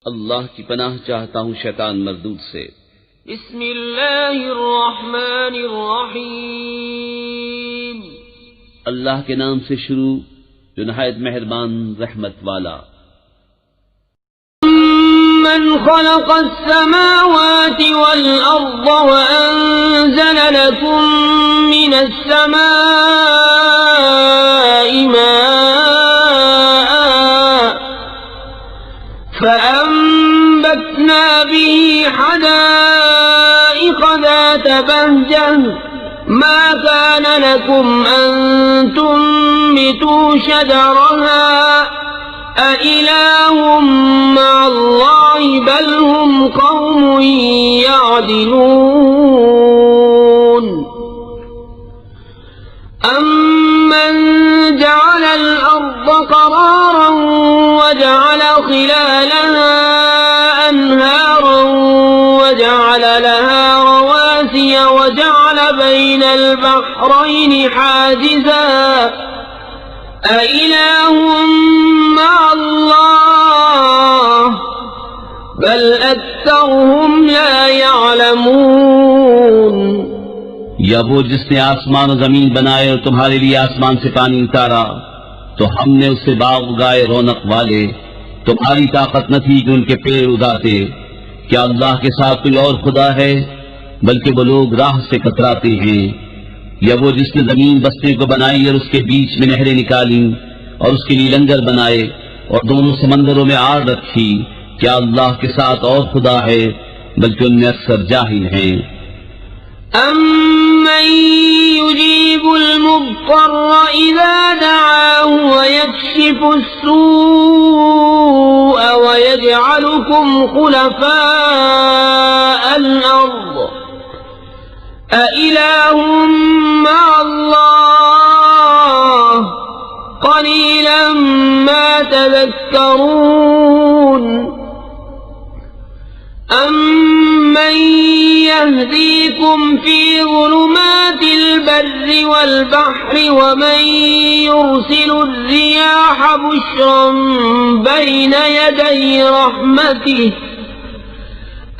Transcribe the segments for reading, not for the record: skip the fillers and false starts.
अल्लाह की पनाह चाहता हूँ शैतान मरदूद से। बिस्मिल्लाहिर्रहमानिर्रहीम। अल्लाह के नाम से शुरू जो नहायत मेहरबान रहमत वाला। मन खलक़स समावाति वल अर्द व अंज़ल लकुम मिनस समाइ माअन फअंबतना बिही हदाइक़ ज़ात बहजह मा कान लकुम अन तुंबितू शजरहा अइलाहुम मअल्लाहि बल हुम कौमुन यअदिलून। अम्मन जअलल अर्द क़रारन वजअल खिलालहा अनहारन वजअल लहा रवासिय वजअल बैनल बहरैनि हाजिज़ा अइलाहुम मअल्लाह बल अक्सरुहुम ला यअलमून। या वो जिसने आसमान और जमीन बनाए और तुम्हारे लिए आसमान से पानी उतारा तो हमने उससे बाग उगाए रौनक वाले। तुम्हारी ताकत न थी कि उनके पेड़ उगाते। क्या अल्लाह के साथ कोई और खुदा है? बल्कि वो लोग राह से कतराते हैं। या वो जिसने जमीन बसने को बनाई और उसके बीच में नहरें निकाली और उसके लिए लंगर बनाए और दोनों समंदरों में आड़ रखी। क्या अल्लाह के साथ और खुदा है? बल्कि उनमें अक्सर जाहिल हैं। अम्मन युजीबुल मुद्तर्र इज़ा दअाहु व यक्शिफुस सूअ व यजअलुकुम खुलफाअल अर्द अइलाहुम मअल्लाह क़लीलन मा तज़क्करून। अम्मन यहदीकुम फी ज़ुलुमातिल बर्रि वल बहरि वमन युरसिलुर रियाह बुश्रन बैन यदै रहमतिहि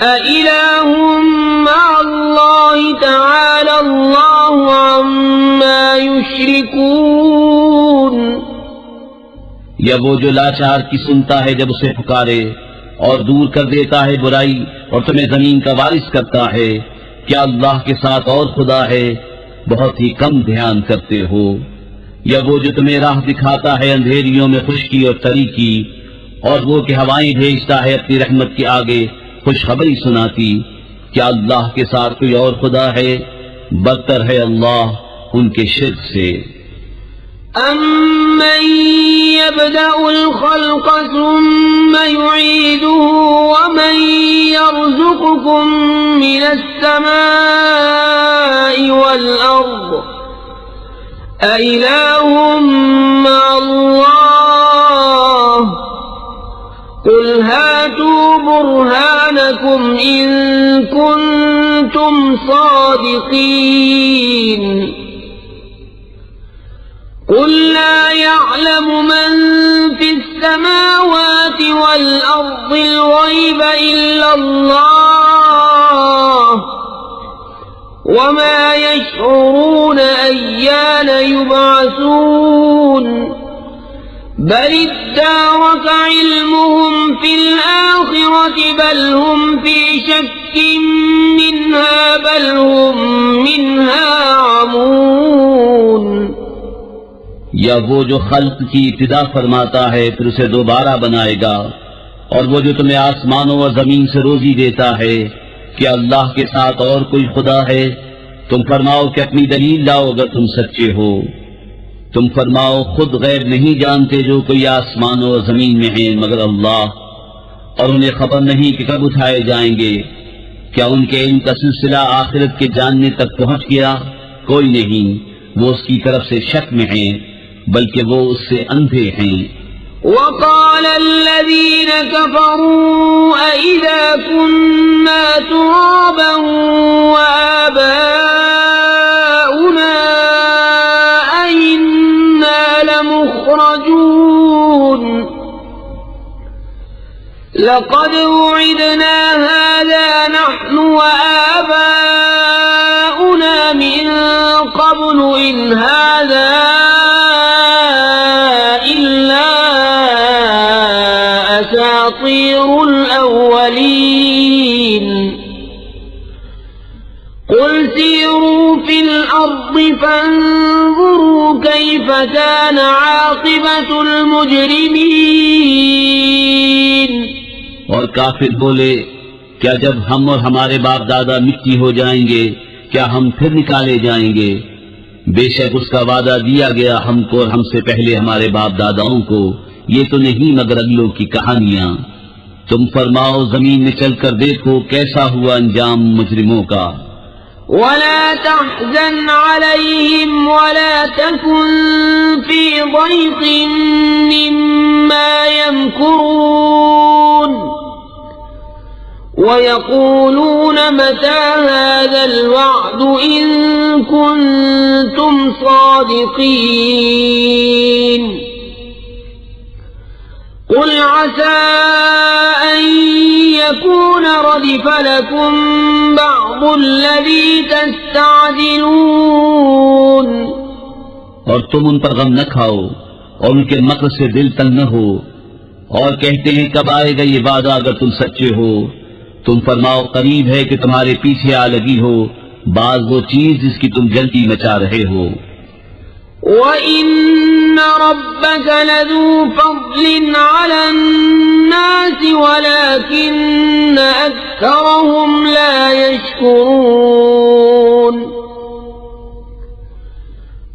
अइलाहुम मअल्लाहि तआला अल्लाहु अम्मा युश्रिकून। या वो जो लाचार की सुनता है जब उसे पुकारे और दूर कर देता है बुराई और तुम्हें जमीन का वारिस करता है। क्या अल्लाह के साथ और खुदा है? बहुत ही कम ध्यान करते हो। या वो जो तुम्हें राह दिखाता है अंधेरियों में खुश्की और तरी की और वो कि हवाएं भेजता है अपनी रहमत के आगे खुशखबरी सुनाती। क्या अल्लाह के साथ कोई और खुदा है? बदतर है अल्लाह उनके शिर्क से। अम्मन यब्दउल खल्क़ सुम्मा युईदुहु वमन यर्ज़ुक़ुकुम मिनस समाइ वल अर्द अइलाहुम मअल्लाह कुल हातू बुरहानकुम इन कुंतुम सादिक़ीन। कुल ला यअलमु मन फिस समावाति वल अर्दिल गैब इल्ला अल्लाह वमा यशऊरून अय्यान युबअसून। बल इद्दारक इल्मुहुम फिल आखिरति बल हुम फी शक्किन मिन्हा बल हुम मिन्हा आमून। या वो जो खल्क की इब्तिदा फरमाता है फिर उसे दोबारा बनाएगा और वो जो तुम्हें आसमानों और जमीन से रोजी देता है। क्या अल्लाह के साथ और कोई खुदा है? तुम फरमाओ कि अपनी दलील लाओ अगर तुम सच्चे हो। तुम फरमाओ खुद गैब नहीं जानते जो कोई आसमानों और जमीन में है मगर अल्लाह, और उन्हें खबर नहीं कि कब उठाए जाएंगे। क्या उनके इनका सिलसिला आखिरत के जानने तक पहुंच गया? कोई नहीं, वो उसकी तरफ से शक में हैं, बल्कि वो उससे अंधे हैं। वक़ाल अल्लज़ीन कफ़रू अइज़ा कुन्ना तुराबन व आबाउना अइन्ना लमुख़रजून। لقد وعدنا هذا نحن وآباؤنا من قبل إن هذا إلا أساطير الأولين قل سيروا في الأرض فانظروا كيف كان عاقبة المجرمين। और काफिर बोले, क्या जब हम और हमारे बाप दादा मिट्टी हो जाएंगे क्या हम फिर निकाले जाएंगे? बेशक उसका वादा दिया गया हमको और हमसे पहले हमारे बाप दादाओं को, ये तो नहीं मगर अगलों की कहानियां। तुम फरमाओ जमीन में चलकर देखो कैसा हुआ अंजाम मुजरिमों का। ولا تحزن عليهم ولا تكن في ضيق مما يمكرون ويقولون متى هذا الوعد إن كنتم صادقين قل عسى أن يكون ردف لكم بعض الذي تستعجلون। और तुम उन पर गम न खाओ और उनके मक्र से दिल तंग न हो और कहते हैं कब आएगा ये वादा अगर तुम सच्चे हो। तुम फरमाओ करीब है कि तुम्हारे पीछे आ लगी हो बाज वो चीज जिसकी तुम जल्दी मचा रहे हो। وَإِنَّ رَبَّكَ لَذُو فَضْلٍ عَلَى النَّاسِ وَلَكِنَّ أَكْثَرَهُمْ لَا يَشْكُرُونَ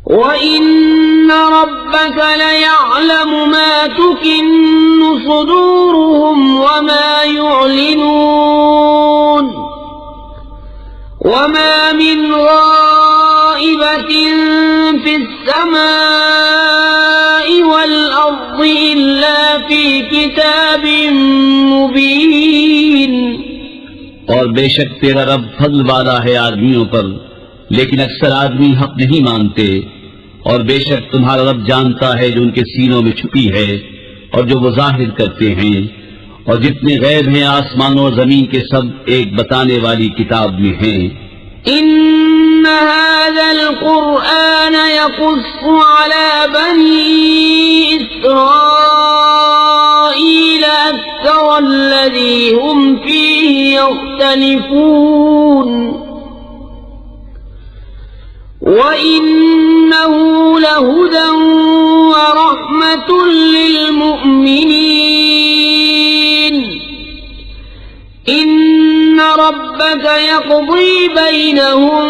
وَإِنَّ رَبَّكَ لَيَعْلَمُ مَا تُكِنُّ صُدُورُهُمْ وَمَا يُعْلِنُونَ وَمَا مِنْ غَائِبَةٍ في السماء والأرض إلا في كتاب مبين। और बेशक तेरा रब फजल वाला है आदमियों पर लेकिन अक्सर आदमी हक नहीं मानते। और बेशक तुम्हारा रब जानता है जो उनके सीनों में छुपी है और जो वो जाहिर करते हैं। और जितने गैब हैं आसमानों और जमीन के सब एक बताने वाली किताब में हैं। إن هذا القرآن يقص على بني إسرائيل أكثر الذي هم فيه يختلفون وإنه لهدى ورحمة للمؤمنين إن ربك يقضي بينهم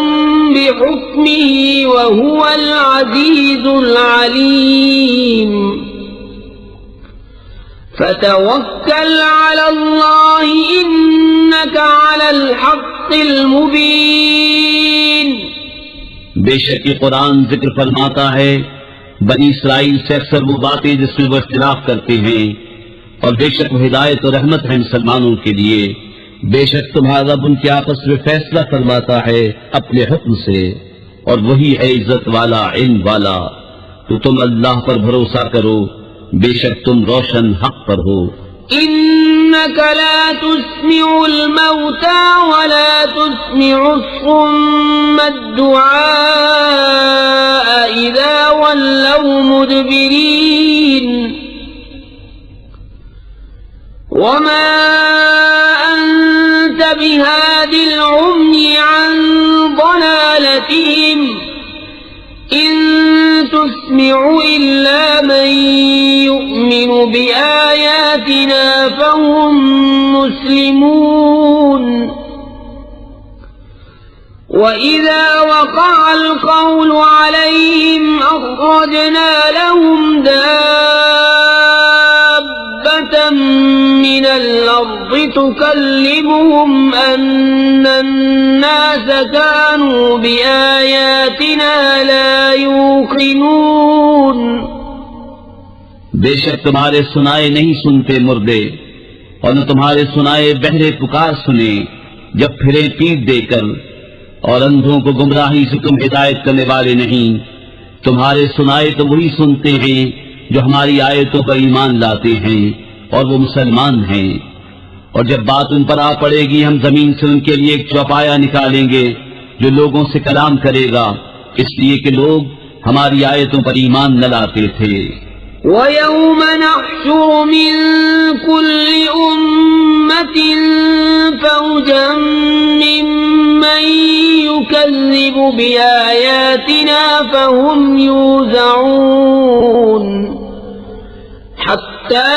بحكمه وهو العزيز العليم فتوكل على الله إنك على الحق المبين। बेशक ये कुरान जिक्र फरमाता है बनी इसराइल से अक्सर वो बातें जिसमें वो इख्तिलाफ करते हैं और बेशक वो हिदायत और रहमत है मुसलमानों के लिए। बेशक तुम्हारा रब उनके आपस में फैसला फरमाता है अपने हुक्म से और वही है इज्जत वाला इल्म वाला। तो तुम अल्लाह पर भरोसा करो बेशक तुम रोशन हक पर हो। إنك لا تسمع الموتى ولا تسمع الصم الدعاء إذا ولوا مدبرين وما أنت بهاد العمي عن ضلالتهم إن تسمع إلا من يؤمن بآياتنا فهم مسلمون وإذا وقع القول عليهم أخرجنا لهم دابة من الأرض تكلمهم أن الناس كانوا بآياتنا لا يوقنون। बेशक तुम्हारे सुनाए नहीं सुनते मुर्दे और न तुम्हारे सुनाए बहरे पुकार सुने जब फिरे पीठ देकर और अंधों को गुमराही से तुम हिदायत करने वाले नहीं। तुम्हारे सुनाए तो वही सुनते हैं जो हमारी आयतों पर ईमान लाते हैं और वो मुसलमान हैं। और जब बात उन पर आ पड़ेगी हम जमीन से उनके लिए एक चौपाया निकालेंगे जो लोगों से कलाम करेगा, इसलिए कि लोग हमारी आयतों पर ईमान न लाते थे। وَيَوْمَ نَحْشُرُ مِنْ كُلِّ أُمَّةٍ فَوْجًا مِّمَّن يُكَذِّبُ بِآيَاتِنَا فَهُمْ يُوزَعُونَ حَتَّى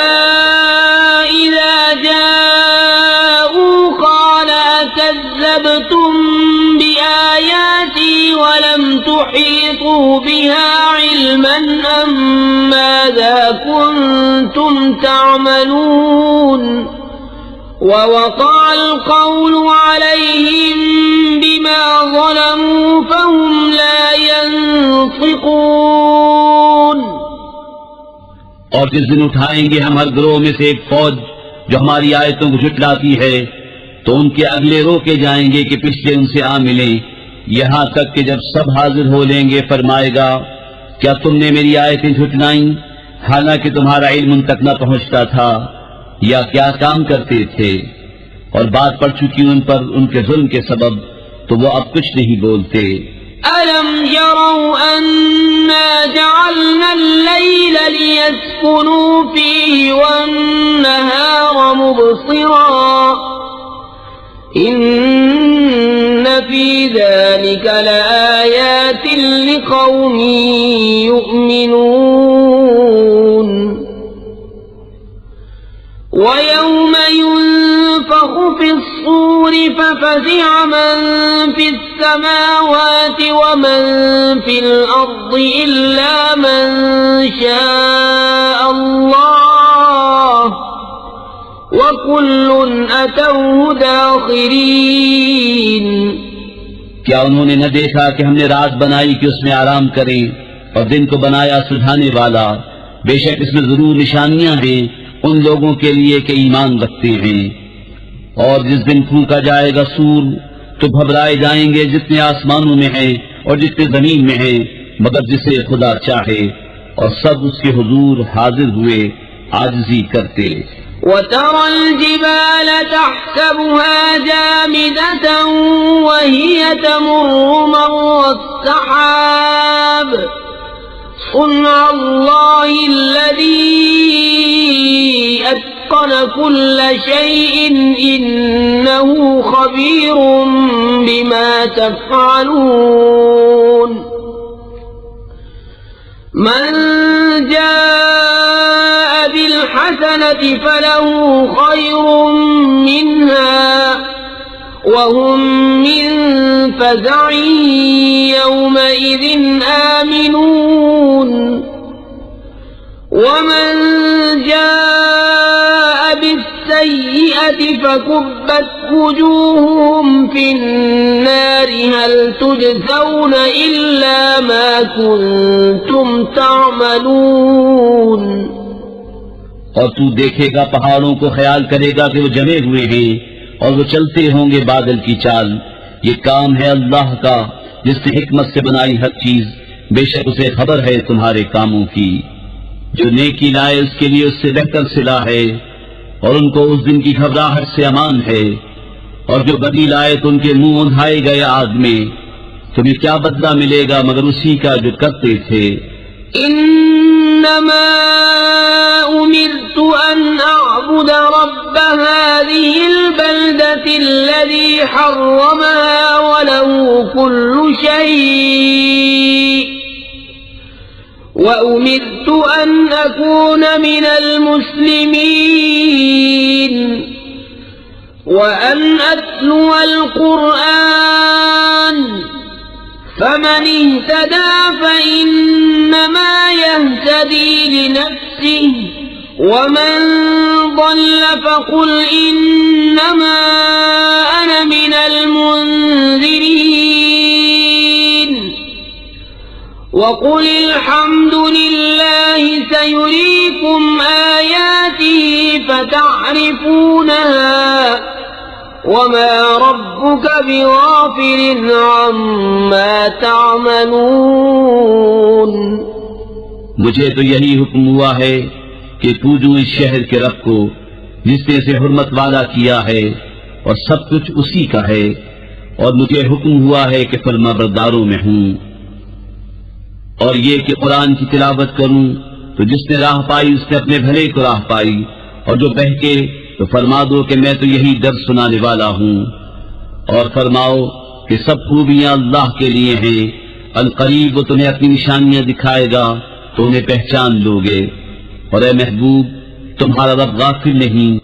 إِذَا جَاءُوا قَالَ أَكَذَّبْتُمْ بِآيَاتِي وَلَمْ تُحِيطُوا بِهَا عِلْمًا أَمْ مَاذَا كُنتُمْ تَعْمَلُونَ وَوَقَعَ الْقَوْلُ عَلَيْهِمْ بِمَا ظَلَمُوا فَهُمْ لَا يَنطِقُونَ। और जिस दिन उठाएंगे हम हर गिरोह में से एक फौज जो हमारी आयतों को झुटलाती है, तो उनके अगले रोके जाएंगे कि पिछले उनसे आ मिले, यहाँ तक कि जब सब हाजिर हो लेंगे फरमाएगा, क्या तुमने मेरी आयतें झुटलाई हालांकि तुम्हारा इल्म उन तक न पहुंचता था, या क्या काम करते थे? और बात पड़ चुकी उन पर उनके जुल्म के सबब, तो वो अब कुछ नहीं बोलते। أَلَمْ يَرَوْا أَنَّا جَعَلْنَا اللَّيْلَ لِيَسْكُنُوا فِيهِ وَالنَّهَارَ مُبْصِرًا إِنَّ فِي ذَلِكَ لَآيَاتٍ لِقَوْمٍ يُؤْمِنُونَ وَيَوْمَ يُنفَخُ فِي الصُّورِ فَفَزِعَ مَن فِي السَّمَاوَاتِ وَمَن فِي الْأَرْضِ إِلَّا مَن شَاءَ اللَّهُ وَكُلٌّ أَتَوْهُ دَاخِرِينَ। क्या उन्होंने न देखा कि हमने रात बनाई कि उसमें आराम करें और दिन को बनाया सुझाने वाला? बेशक इसमें जरूर निशानियां हैं उन लोगों के लिए कि ईमान रखते हैं। और जिस दिन फूंका जाएगा सूर, तो घबराए जाएंगे जितने आसमानों में हैं और जितने जमीन में हैं, मगर जिसे खुदा चाहे, और सब उसके हुजूर हाजिर हुए आजिज़ी करते। وَتَرَى الْجِبَالَ تَحْسَبُهَا جَامِدَةً وَهِيَ تَمُرُّ مَرَّ السَّحَابِ صُنْعَ اللَّهِ الَّذِي أَتْقَنَ كُلَّ شَيْءٍ إِنَّهُ خَبِيرٌ بِمَا تَفْعَلُونَ مَنْ جَاءَ بِالْحَسَنَةِ فَلَهُ خَيْرٌ مِنْهَا وَهُمْ مِنْ فَزَعٍ يَوْمَئِذٍ آمِنُونَ وَمَنْ جَاءَ بِالسَّيِّئَةِ فَكُبَّتْ وُجُوهُهُمْ فِي النَّارِ هَلْ تُجْزَوْنَ إِلَّا مَا كُنْتُمْ تَعْمَلُونَ। और तू देखेगा पहाड़ों को, ख्याल करेगा कि वो जमे हुए हैं और वो चलते होंगे बादल की चाल। ये काम है अल्लाह का जिसने हिकमत से बनाई हर चीज, बेशक उसे खबर है तुम्हारे कामों की। जो नेकी लाए उसके लिए उससे बेहतर सिला है, और उनको उस दिन की घबराहट से अमान है। और जो बदी लाए तो उनके मुंह उंधाए गए आग में। तुम्हें क्या बदला मिलेगा मगर उसी का जो करते थे। إنما أمرت أن أعبد رب هذه البلدة الذي حرمها وله كل شيء وأمرت أن أكون من المسلمين وأن أتلو القرآن فمن اهتدى فإنما يهتدي لنفسه ومن ضل فقل إنما أنا من المنذرين وقل الحمد لله سيريكم آياته فتعرفونها وما ربك بغافل عما تعملون। मुझे तो यही हुक्म हुआ है कि पूजो इस शहर के रब को जिसने इसे हुर्मत वाला किया है और सब कुछ उसी का है, और मुझे हुक्म हुआ है कि फरमाबरदारों में हूं। और ये कि कुरान की तिलावत करूं तो जिसने राह पाई उसने अपने भले को राह पाई, और जो बहके तो फरमा दो कि मैं तो यही दर्द सुनाने वाला हूं। और फरमाओ कि सब खूबियां अल्लाह के लिए हैं, अल-करीब वो तुम्हें अपनी निशानियां दिखाएगा तो उन्हें पहचान लोगे। और ए महबूब, तुम्हारा रब गाफिल नहीं।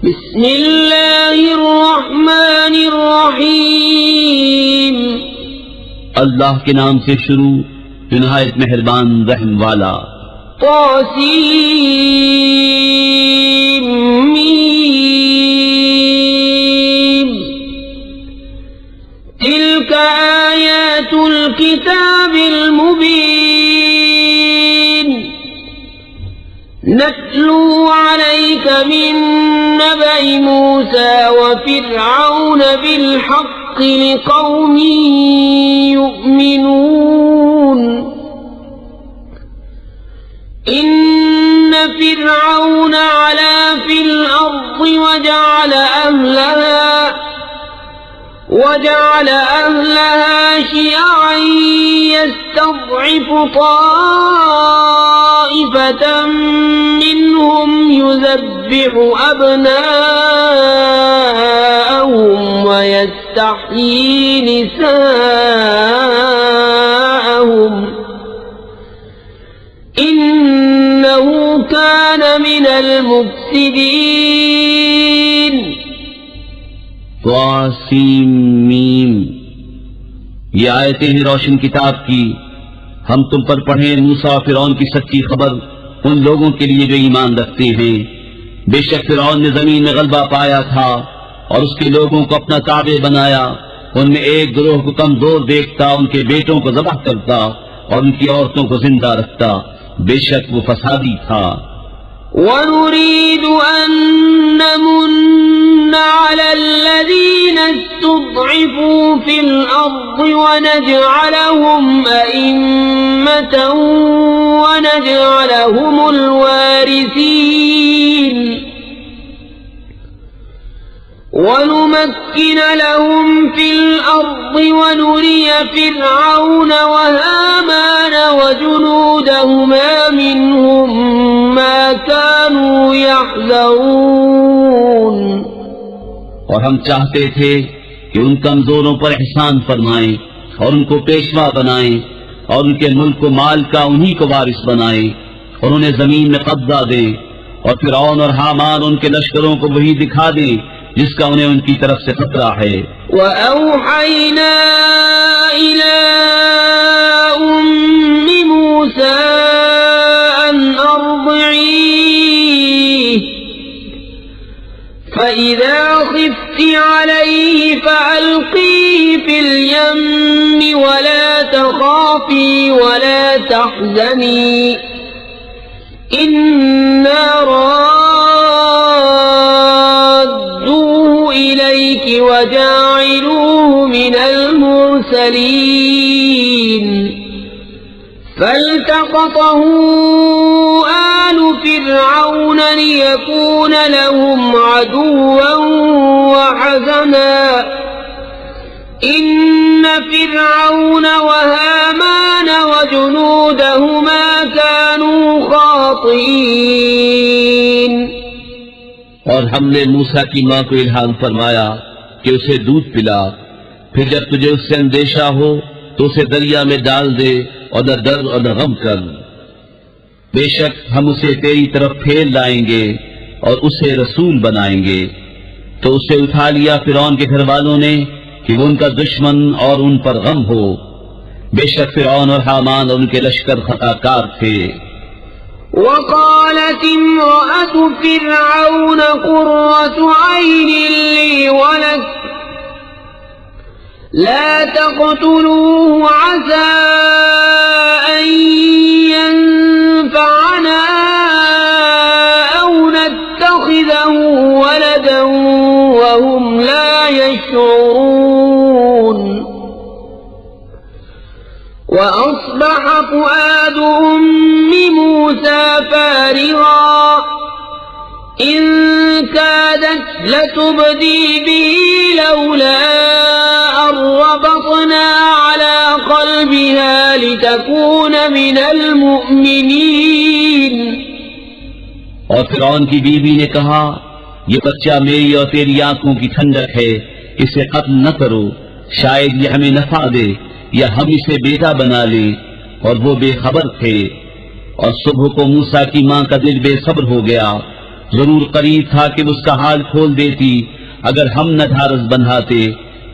बिस्मिल्लाहिर्रहमानिर्रहीम। अल्लाह के नाम से शुरू, जो निहायत मेहरबान रहम वाला। तासीम मीम। तिल्क आयातुल किताबिल मुबीन। नत्लू अलैका मिन नबइ मूसा व फिरऔन बिल हक़्क़ि लिक़ौमिन युमिनून। इन्न फिरऔन अला फिल अर्दि वजअल अहलहा शियअन यस्तضعफ ताइफतम मिनहुम युज़ब्बिहु अब्नाअहुम व यस्तहयी निसाअहुम इन्नहु कान मिनल मुफ़्सिदीन। तासीम मीम। ये आयतें हैं रोशन किताब की। हम तुम पर पढ़े मूसा और फिरौन की सच्ची खबर उन लोगों के लिए जो ईमान रखते हैं। बेशक फिरौन ने जमीन में गलबा पाया था और उसके लोगों को अपना ताबे बनाया। उनमें एक गिरोह को कमजोर देखता, उनके बेटों को ज़बह करता और उनकी औरतों को जिंदा रखता। बेशक वो फसादी था। वनुरीदु अन नमुन्ना अलल्लज़ीना इस्तुज़इफू फिल अर्दि वनजअलहुम अइम्मतन वनजअलहुमुल वारिसीन वनुमक्किन लहुम फिल अर्दि वनुरिय फिरऔन वहामान वजुनूदहुमा मिनहुम मा कानू यहज़रून। और हम चाहते थे कि उन कमजोरों पर एहसान फरमाएं और उनको पेशवा बनाएं और उनके मुल्क को माल का उन्हीं को वारिस बनाएं और उन्हें जमीन में कब्जा दें, और फिरौन और हामान उनके लश्करों को वही दिखा दें जिसका उन्हें उनकी तरफ से खतरा है। वअौहयना इला उम्मि मूसा अन अर्दिईह फइज़ा खिफ्ति अलैहि फअल्क़ीह फिल यम्मि वला तख़ाफ़ी वला तहज़नी इन्ना इलैकि वजाइलूहु मिनल मुरसलीन। फल्तक़तहु आलु फिरऔन लियकून लहुम अदुव्वन वहज़ना इन्न फिरऔन वहामान वजुनूदहुमा कानू ख़ातिईन। और हमने मूसा की मां को इल्हाम फरमाया कि उसे दूध पिला, फिर जब तुझे उससे अंदेशा हो तो उसे दरिया में डाल दे और न डर और न गम कर। बेशक हम उसे तेरी तरफ फेर लाएंगे और उसे रसूल बनाएंगे। तो उसे उठा लिया फिरौन के घर वालों ने कि वो उनका दुश्मन और उन पर गम हो। बेशक फिरौन और हामान और उनके लश्कर खताकार थे। वक़ालत इम्रअतु फिरऔन क़ुर्रतु ऐनिन ली वलक ला तक़्तुलूहु असा अन यंफ़अना औ नत्तख़िज़हु वलदन वहुम ला यशऊरून। वअस्बह फ़ुआदु उम्मि मूसा फ़ारिग़ा इन لتبدي به لولا أن ربطنا على قلبها لتكون من المؤمنين। और फिरौन की बीवी ने कहा, ये बच्चा मेरी और तेरी आंखों की ठंडक है, इसे कत्ल न करो, शायद ये हमें नफा दे या हम इसे बेटा बना ले। और वो बेखबर थे। और सुबह को मूसा की मां का दिल बेसब्र हो गया, जरूर करीब था कि उसका हाल खोल देती अगर हम न ढारस बंधाते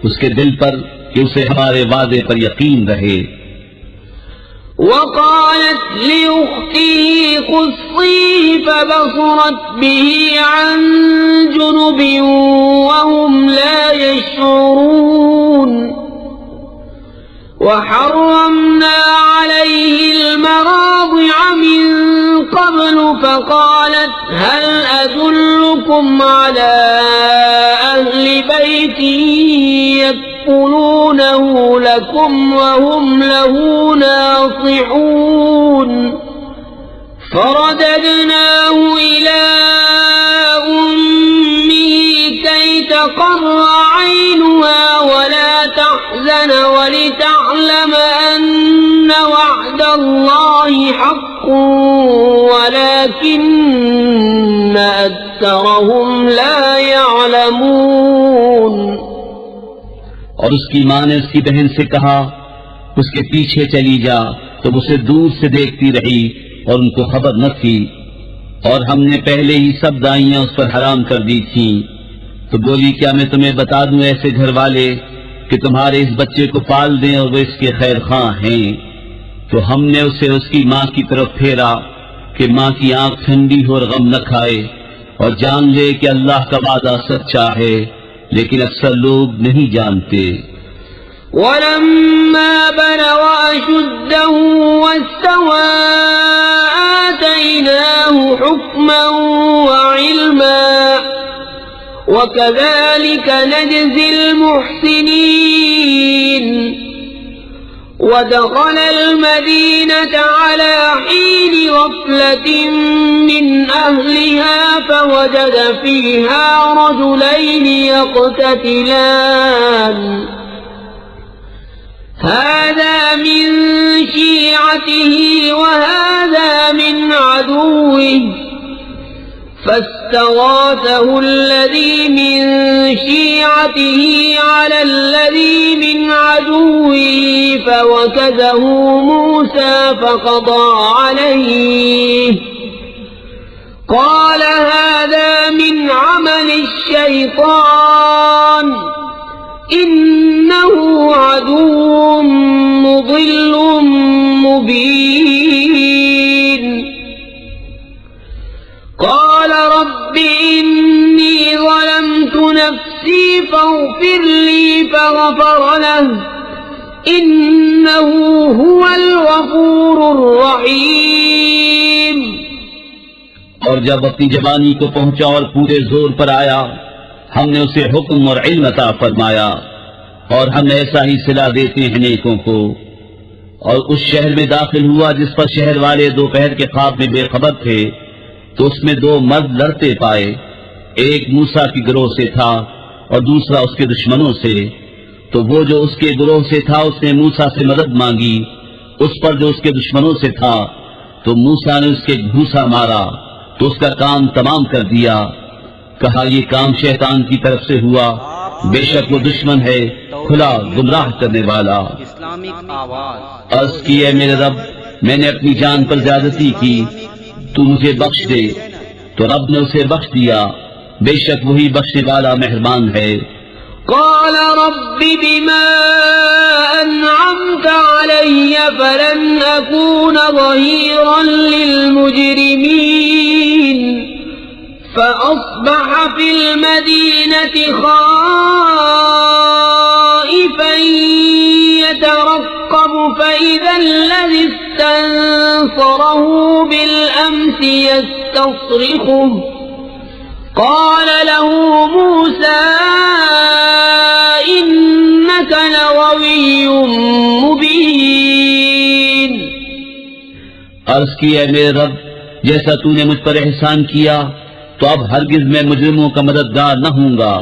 उसके दिल पर कि उसे हमारे वादे पर यकीन रहे। وقالت لأخته قصيه فبصرت به عن جنب وهم لا يشعرون وحرمنا عليه المراضع من قبل فقالت هل أدلكم على أهل بيت يكفلونه لكم وهم له ناصحون فرددناه إلى أمه كي تقر عينها ولا تحزن ولتعلم أن وعد الله حق ولكن أكثرهم لا يعلمون। और उसकी मां ने उसकी बहन से कहा, उसके पीछे चली जा। तो उसे दूर से देखती रही और उनको खबर न थी, और हमने पहले ही सब दाइयां उस पर हराम कर दी थीं। तो बोली, क्या मैं तुम्हें बता दूं ऐसे घर वाले कि तुम्हारे इस बच्चे को पाल दें और वो इसके खैर खां हैं। तो हमने उसे उसकी मां की तरफ फेरा कि मां की आंख ठंडी हो और गम न खाए और जान ले कि अल्लाह का वादा सच्चा है, लेकिन अक्सर लोग नहीं जानते। वलम्मा बलग अशुद्धहु वस्तवा आतैनाहु हुक्मन व इल्मा वकज़ालिक नजज़िल मुहसिनीन। ودخل المدينة على حين غفلة من أهلها فوجد فيها رجلين يقتتلان هذا من شيعته وهذا من عدوه فاستغاثه الذي من شيعته على الذي من عدوه فوكزه موسى فقضى عليه قال هذا من عمل الشيطان إنه عدو مضل مبين। قال رب إني ظلمت نفسي فاغفر لي فغفر له إنه هو الغفور الرحيم। और जब अपनी जवानी को पहुंचा और पूरे जोर पर आया, हमने उसे हुक्म और इल्म अता फरमाया, और हम ऐसा ही सिला देते हैं नेकों को। और उस शहर में दाखिल हुआ जिस पर शहर वाले दोपहर के ख्वाब में बेखबर थे। तो उसमें दो मर्द लड़ते पाए, एक मूसा की गिरोह से था और दूसरा उसके दुश्मनों से। तो वो जो उसके गिरोह से था उसने मूसा से मदद मांगी उस पर जो उसके दुश्मनों से था। तो मूसा ने उसके घूसा मारा तो उसका काम तमाम कर दिया। कहा, ये काम शैतान की तरफ से हुआ, बेशक वो दुश्मन है खुला गुमराह करने वाला। इस्लामिक आवाज। अर्ज की, है मेरे रब, मैंने अपनी जान पर ज्यादती की, तू मुझे बख्श दे। तो रब ने उसे बख्श दिया, बेशक वही बख्शने वाला मेहरबान है। قال رب بما أنعمت علي فلن أكون ظهيرا للمجرمين فأصبح في المدينة خائفا يترقب فإذا الذي استنصره بالأمس يستصرخه قال له موسى إنك لغوي مبين। अर्ज की, है मेरे रब, जैसा तूने मुझ पर एहसान किया तो अब हरगिज मैं मुजरिमों का मददगार न हूंगा।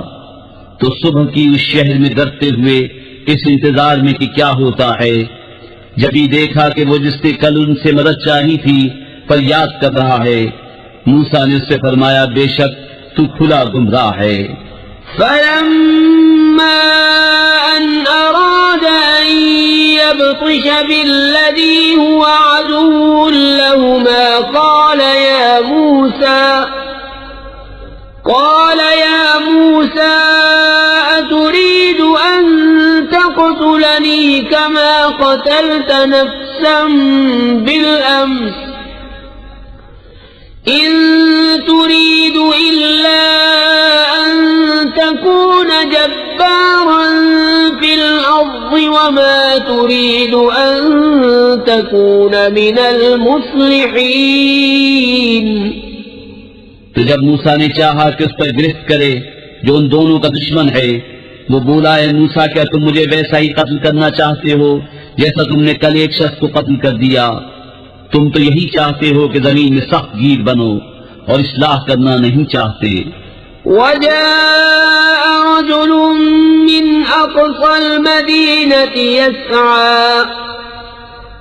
तो सुबह की उस शहर में डरते हुए इस इंतजार में कि क्या होता है, जब ही देखा कि वो जिसने कल उनसे मदद चाही थी पर याद कर रहा है, मूसा ने उससे फरमाया बेशक तू खुला गुमराह है। फलम्मा अन अराद अन यब्तिश बिल्लज़ी हुवा अदुव्वुन लहुमा क़ाल या मूसा अतुरीद अन तक़तुलनी कमा क़तलत नफ़्सन बिलअम्स इन तुरीद इल्ला अन तकून जब्बारन फिल अर्ज़ि वमा तुरीद अन तकून मिनल मुस्लिहीन। तो जब मूसा ने चाहा कि उस पर गिरफ्त करे जो उन दोनों का दुश्मन है, वो बोला है मूसा क्या तुम मुझे वैसा ही कत्ल करना चाहते हो जैसा तुमने कल एक शख्स को कत्ल कर दिया? तुम तो यही चाहते हो कि जमीन में सख्त गीर बनो और इस्लाह करना नहीं चाहते। वजाअ रजुलुन मिन अक़सल मदीनति यस्आ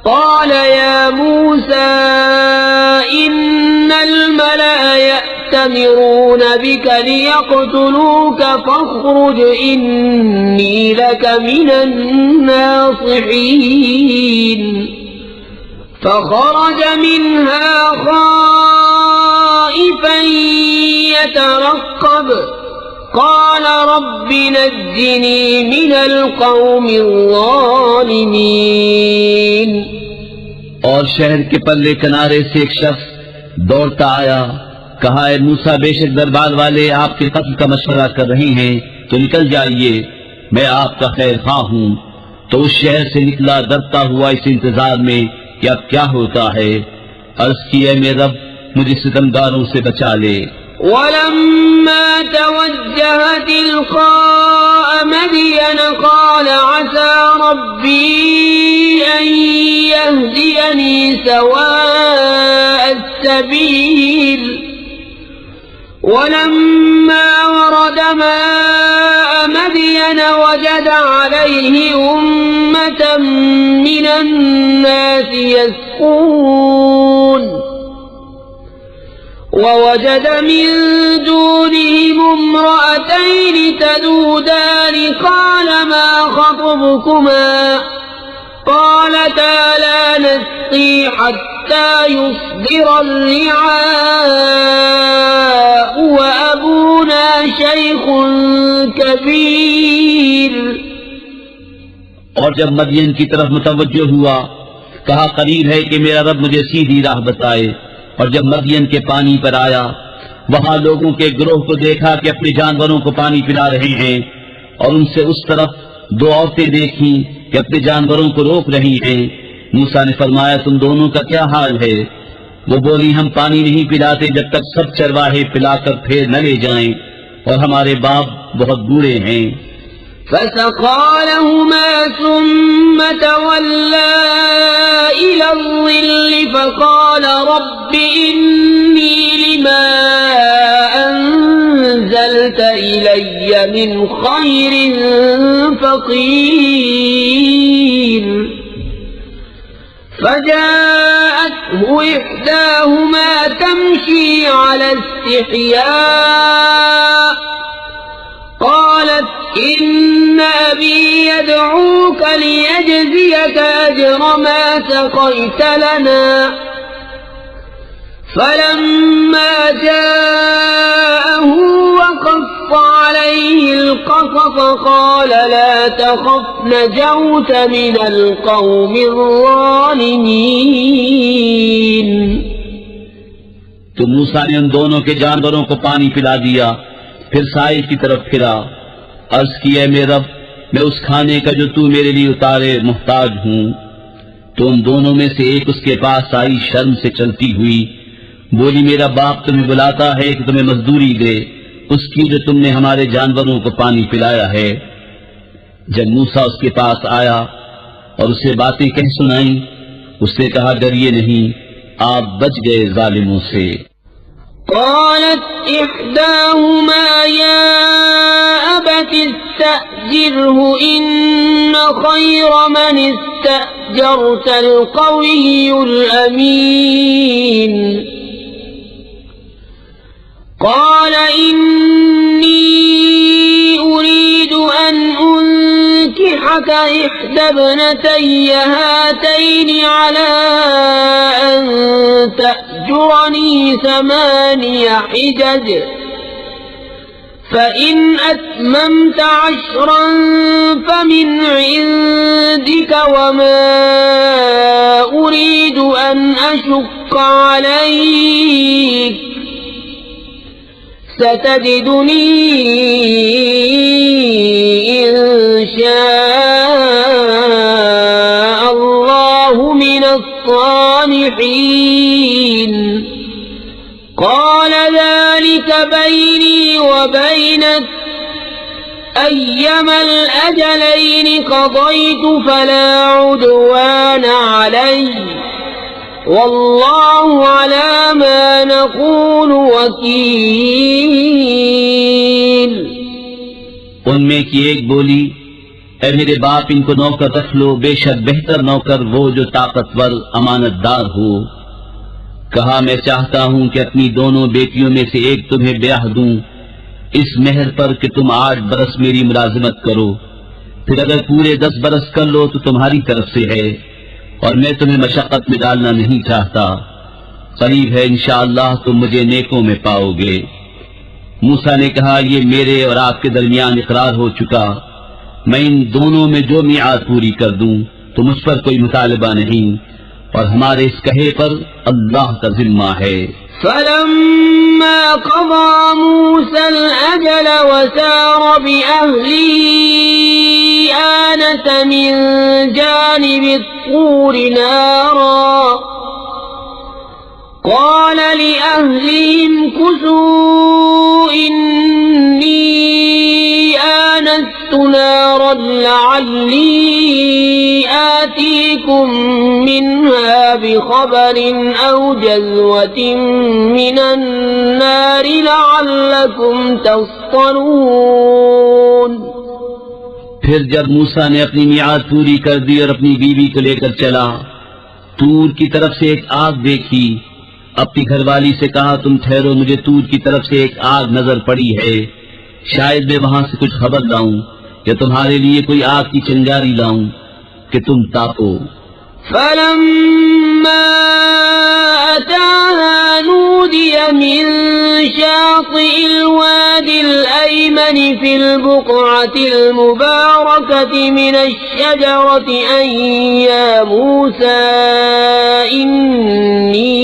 क़ाल या मूसा इन्नल मलअ यअतमिरून बिक लियक़्तुलूक फ़ख़्रुज इन्नी लक मिनन नासिहीन। फख़रज मिन्हा ख़ाइफ़न यतरक़्क़ब क़ाल रब्बि नज्जिनी मिनल क़ौमिज़्ज़ालिमीन। और शहर के पल्ले किनारे से एक शख्स दौड़ता आया, कहा है मूसा बेशक दरबार वाले आपके कत्ल का मशवरा कर रहे हैं, तो निकल जाइए, मैं आपका खैर खा हूँ। तो उस शहर से निकला डरता हुआ इस इंतजार में कि अब क्या होता है। अर्ज़ की है मेरे रब मुझे सितमगारों से बचा ले। वलम्मा तवज्जह तिलक़ाअ मदयन क़ाल असा रब्बी अन यहदियनी सवाअ अस्सबील। वलम्मा वरद माअ मदयन वजद अलैहि उम्मतन मिनन नास यस्क़ून ववजद मिन दूनहिम इम्रअतैन तदूदान क़ाल मा ख़त्बुकुमा क़ालता ला नस्क़ी हत्ता युस्दिर अर्रिआअ व अबूना शैख़ुन कबीर। और जब मदयन की तरफ मुतवज्जो हुआ, कहा करीब है कि मेरा रब मुझे सीधी राह बताए। और जब मदयन के पानी पर आया, वहां लोगों के गिरोह को देखा कि अपने जानवरों को पानी पिला रहे हैं, और उनसे उस तरफ दो औरतें देखी कि अपने जानवरों को रोक रही हैं। मूसा ने फरमाया तुम दोनों का क्या हाल है? वो बोली हम पानी नहीं पिलाते जब तक सब चरवाहे पिलाकर फिर न ले जाएं, और हमारे बाप बहुत बूढ़े हैं। फसक़ा लहुमा सुम्म तवल्ला इला ज़िल्ल फ़क़ाल रब्बि इन्नी लिमा अंज़लत इलय्य मिन ख़ैरिन फ़क़ीर। फजाअतहु इह्दाहुमा तमशी अला इस्तिहया' क़ालत इन्न अबी यदऊक लियजज़ियक अज्र मा सक़यत लना। फलम्मा जाअहु वक़स्स अलैहि القصص قال لا تخف نجوت من القوم الظالمين। तो मूसा ने उन दोनों के जानवरों को पानी पिला दिया, फिर साहिल की तरफ फिरा। अर्ज किया मेरे रब मैं उस खाने का जो तू मेरे लिए उतारे मुहताज हूँ। तो उन दोनों में से एक उसके पास आई शर्म से चलती हुई, बोली मेरा बाप तुम्हें बुलाता है कि तुम्हें मजदूरी दे उसकी जो तुमने हमारे जानवरों को पानी पिलाया है। जब मूसा उसके पास आया और उसे बातें कह सुनाई, उसने कहा डरिए नहीं, आप बच गए जालिमों से। قالت إحداهما يا أبت استأجره إن خير من استأجرت القوي الأمين قال إني أريد أن أنكحك إحدى ابنتي هاتين على أن تأجرني 8 حجج فإن أتممت 10 فمن عندك وما أريد أن أشق عليك ستجدني إن شاء الله من الصالحين قال ذلك بيني وبينك أيما الأجلين قضيت فلا عدوان علي والله على ما نقول वकील। उनमें की एक बोली, ऐ मेरे बाप इनको नौकर रख लो, बेशक बेहतर नौकर वो जो ताकतवर अमानतदार हो। कहा मैं चाहता हूँ कि अपनी दोनों बेटियों में से एक तुम्हें ब्याह दूं इस मेहर पर कि तुम 8 बरस मेरी मुलाजिमत करो, फिर अगर पूरे 10 बरस कर लो तो तुम्हारी तरफ से है, और मैं तुम्हें मशक्कत में डालना नहीं चाहता। करीब है इंशाअल्लाह तुम मुझे नेकों में पाओगे। मूसा ने कहा ये मेरे और आपके दरमियान इकरार हो चुका, मैं इन दोनों में जो मियाद पूरी कर दूं तो मुझ पर कोई मुतालबा नहीं, और हमारे इस कहे पर अल्लाह का जिम्मा है। फलम्मा क़ज़ा मूसा अल-अजल वसार बिअहलिही आनस मिन जानिबि الطور نارا قال لأهلهم كثوا إني آنست نارا لعلي آتيكم منها بخبر أو جذوة من النار لعلكم تصطلون। फिर जब मूसा ने अपनी मियाद पूरी कर दी और अपनी बीवी को लेकर चला, तूर की तरफ से एक आग देखी। अपनी घरवाली से कहा तुम ठहरो, मुझे तूर की तरफ से एक आग नजर पड़ी है, शायद मैं वहां से कुछ खबर लाऊं या तुम्हारे लिए कोई आग की चिंगारी लाऊं कि तुम तापो। फलम्मा अताहा नूदिय मिन शातिइल वादिल अयमन फिल बुक़अतिल मुबारकति मिनश शजरति अन या मूसा इन्नी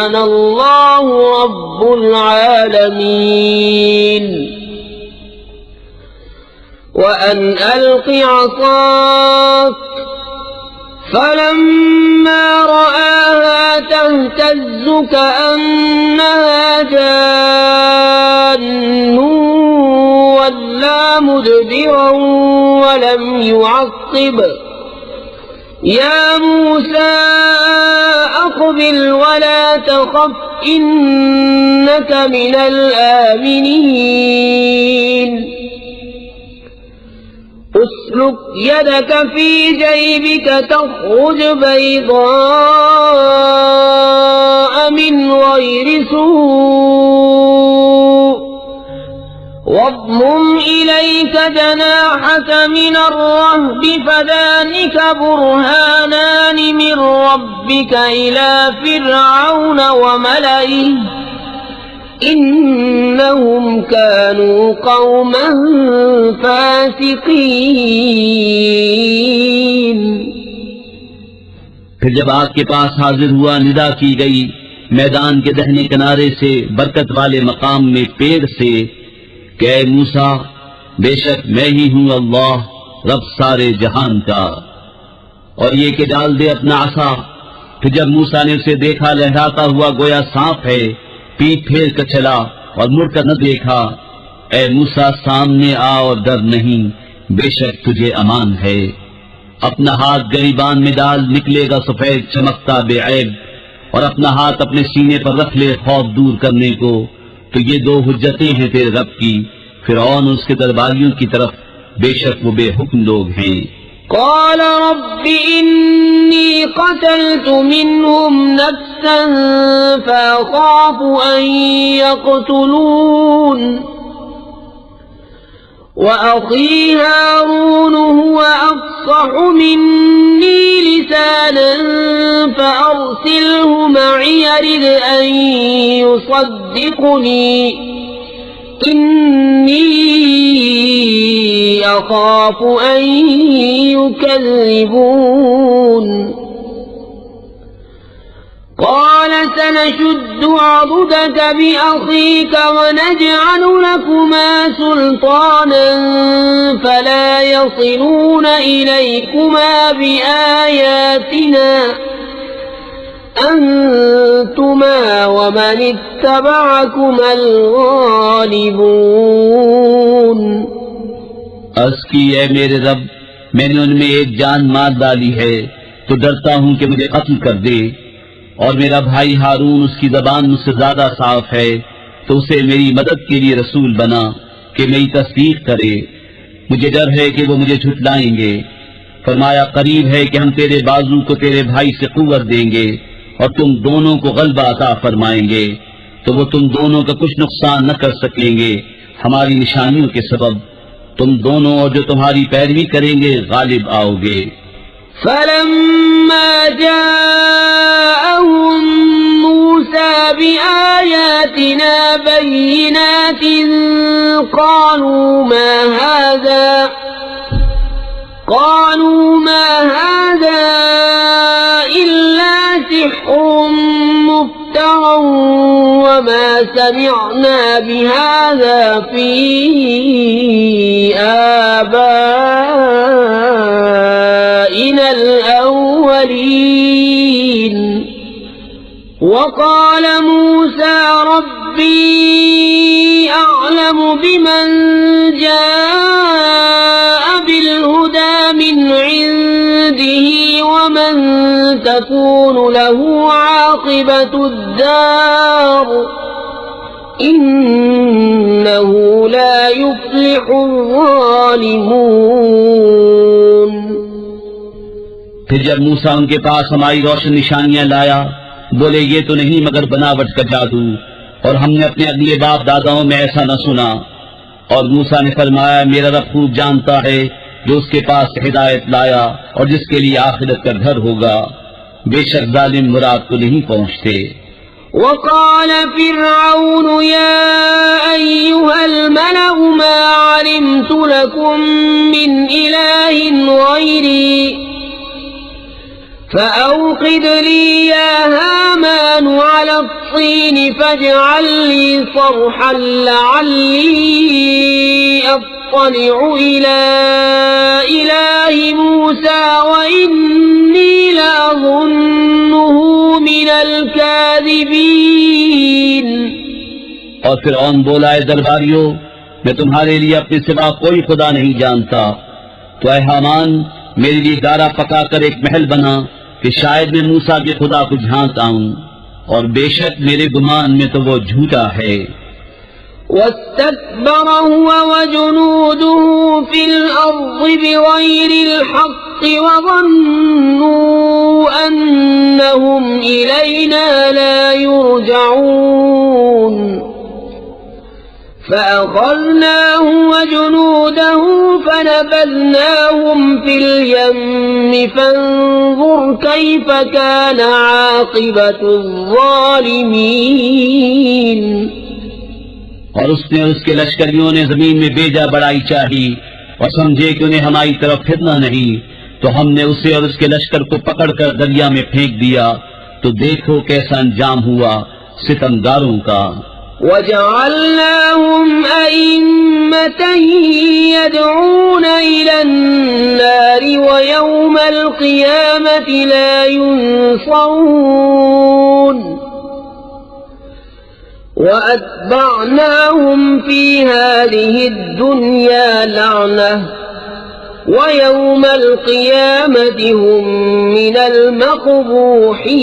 अनल्लाहु रब्बुल आलमीन वअन अलक़ि असाक फलम्मा रआहा तहतज़्ज़ु कअन्नहा जान्नु वल्ला मुदबिरन वलम युअक़्क़िब या मूसा अक़बिल वला तख़फ़ इन्नक मिनल आमिनीन उसलुक यदक फी जैबिक तख़रुज बैज़ाअ मिन गैरि सूअ वज़्मुम इलैक जनाहक मिन अर्रहब फज़ालिक बुरहानान मिन रब्बिक इला फ़िरऔन वमलइहि इन्नहुम कानू कौमन फासिकीन। फिर जब आग के पास हाजिर हुआ, निदा की गई मैदान के दाहिने किनारे से, बरकत वाले मकाम में पेड़ से, कि ऐ मूसा बेशक मैं ही हूँ अल्लाह रब सारे जहान का, और ये कि डाल दे अपना आसा। फिर जब मूसा ने उसे देखा लहराता हुआ गोया सांप है, पीठ फेर कर चला और मुड़कर न देखा। ऐ मूसा सामने आ और डर नहीं, बेशक तुझे अमान है। अपना हाथ गरीबान में डाल, निकलेगा सफेद चमकता बेऐब, और अपना हाथ अपने सीने पर रख ले खौफ दूर करने को, तो ये दो हुज्जतें हैं तेरे रब की। फिरौन उसके दरबारियों की तरफ बेशक वो बेहुक्म लोग हैं। قال رب إني قتلت منهم نفسا فأخاف أن يقتلون وأخي هارون هو أفصح مني لسانا فأرسله معي يرد أن يصدقني إني أخاف أن يكذبون قال سنشد عضدك بأخيك ونجعل لكما سلطانا فلا يصلون إليكما بآياتنا أنتما ومن اتبعكما الغالبون अर्ज़ की, ऐ मेरे रब, मैंने उनमें एक जान मार डाली है, तो डरता हूँ कि मुझे कत्ल कर दे। और मेरा भाई हारून, उसकी जबान मुझसे ज्यादा साफ है, तो उसे मेरी मदद के लिए रसूल बना कि मेरी तस्दीक करे। मुझे डर है कि वो मुझे झुठलाएंगे। फरमाया, करीब है कि हम तेरे बाजू को तेरे भाई से कुव्वत देंगे और तुम दोनों को गलबा अता फरमाएंगे, तो वो तुम दोनों का कुछ नुकसान न कर सकेंगे हमारी निशानियों के सबब। तुम दोनों और जो तुम्हारी पैरवी करेंगे गालिब आओगे। فلما جاءهم موسى بآياتنا بينات قالوا ما هذا إلا سحر مفترى وما سمعنا بهذا في آبائنا الأولين وقال موسى ربي أعلم بمن جاء بالهدى من عنده ومن تكون له عاقبة الدار إنه لا يفلح الظالمون। फिर जब मूसा उनके पास हमारी रोशन निशानियां लाया, बोले ये तो नहीं मगर बनावट का जादू, और हमने अपने अगले बाप दादाओं में ऐसा न सुना। और मूसा ने फरमाया, मेरा रब खूब जानता है जो उसके पास हिदायत लाया और जिसके लिए आखिरत का घर होगा। बेशक जालिम मुराद को नहीं पहुंचते। وقال فرعون يا أيها الملأ ما علمت لكم من إله غيري فأوقد لي يا هامان على الطين فاجعل لي صرحا لعلي أطلع إلى إله موسى وإني لأظنه من الكاذبين। और फिरौन बोला, ऐ दरबारियों, मैं तुम्हारे लिए अपने सिवा कोई खुदा नहीं जानता, तो ऐ हामान मेरे लिए गारा पकाकर एक महल बना कि शायद मैं मूसा के खुदा को झांक आऊं, और बेशक मेरे गुमान में तो वो झूठा है। واستكبر هو وجنوده في الأرض بغير الحق وظنوا أنهم إلينا لا يرجعون فأخذناه وجنوده فنبذناهم في اليم فانظر كيف كان عاقبة الظالمين। और उसने और उसके लश्करियों ने जमीन में बेजा बड़ाई चाही और समझे कि उन्हें हमारी तरफ फिरना नहीं, तो हमने उसे और उसके लश्कर को पकड़कर दरिया में फेंक दिया। तो देखो कैसा अंजाम हुआ सितमगारों का। وجعلناهم أئمة يدعون إلى النار ويوم القيامة لا ينصرون وأتبعناهم في هذه الدنيا لعنة ويوم القيامة هم من المقبوحين।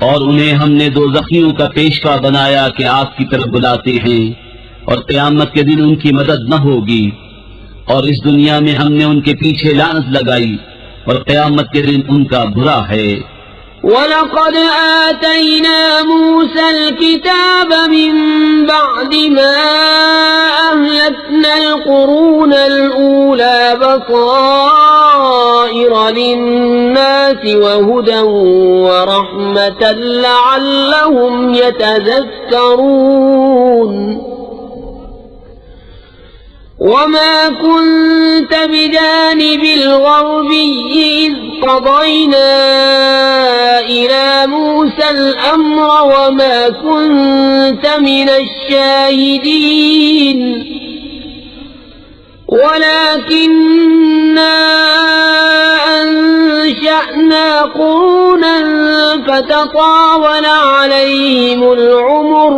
और उन्हें हमने दोज़खियों का पेशवा बनाया कि आग की तरफ बुलाते हैं और क़यामत के दिन उनकी मदद न होगी। और इस दुनिया में हमने उनके पीछे लानत लगाई और क़यामत के दिन उनका बुरा है। वलक़द आतैना मूसल किताब मिन बअदि मा अहलकनल क़ुरूनल ऊला बसाइर लिन्नासि वहुदन वरहमतन लअल्लहुम यतज़क्करून। वमा कुन्त बिजानिबिल ग़र्बी इज़ क़ज़यना इला मूसल अम्र वमा कुन्त मिनश शाहिदीन वलाकिन्ना अंशअना क़ुरूनन फ़ततावल अलैहिमुल उम्र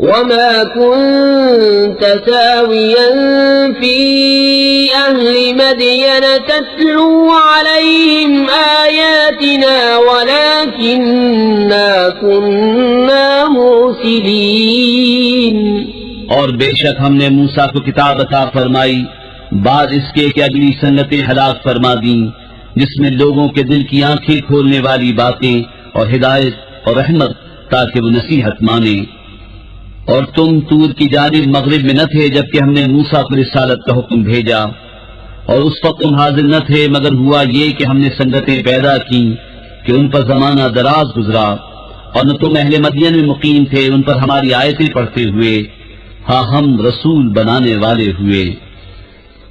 वमा कुन्त सावियन फी अहलि मदयन तत्लू अलैहिम आयातिना वलाकिन्ना कुन्ना मुरसिलीन। और बेशक हमने मूसा को किताब अता फरमाई बाद इसके कि अगली सन्नतें हलाक फरमा दी, जिसमें लोगों के दिल की आंखें खोलने वाली बातें और हिदायत और रहमत, ताकि वो नसीहत माने। और तुम तूर की जानिब मगरिब में न थे जबकि हमने मूसा को रिसालत का हुक्म भेजा, और उस वक्त तुम हाजिर न थे, मगर हुआ ये कि हमने संगतें पैदा की कि उन पर जमाना दराज गुजरा, और न तुम अहले मदयन में मुकीम थे उन पर हमारी आयतें पढ़ते हुए। हाँ, हम रसूल बनाने वाले हुए।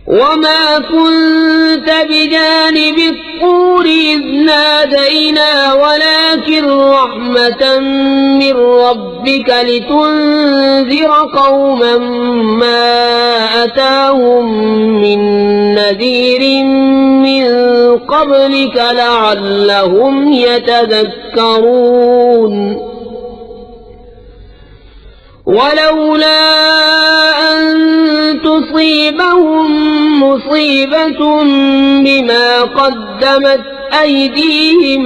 वमा कुन्त बिजानिबि त्तूर इज़ नादैना वलाकिन रहमतन मिन रब्बिका लितुन्ज़िर कौमन मा अताहुम मिन नज़ीरिन मिन क़ब्लिका लअल्लहुम यतज़क्करून। वलौला अन तुसीबहुम मुसीबतुन बिमा क़द्दमत अयदीहिम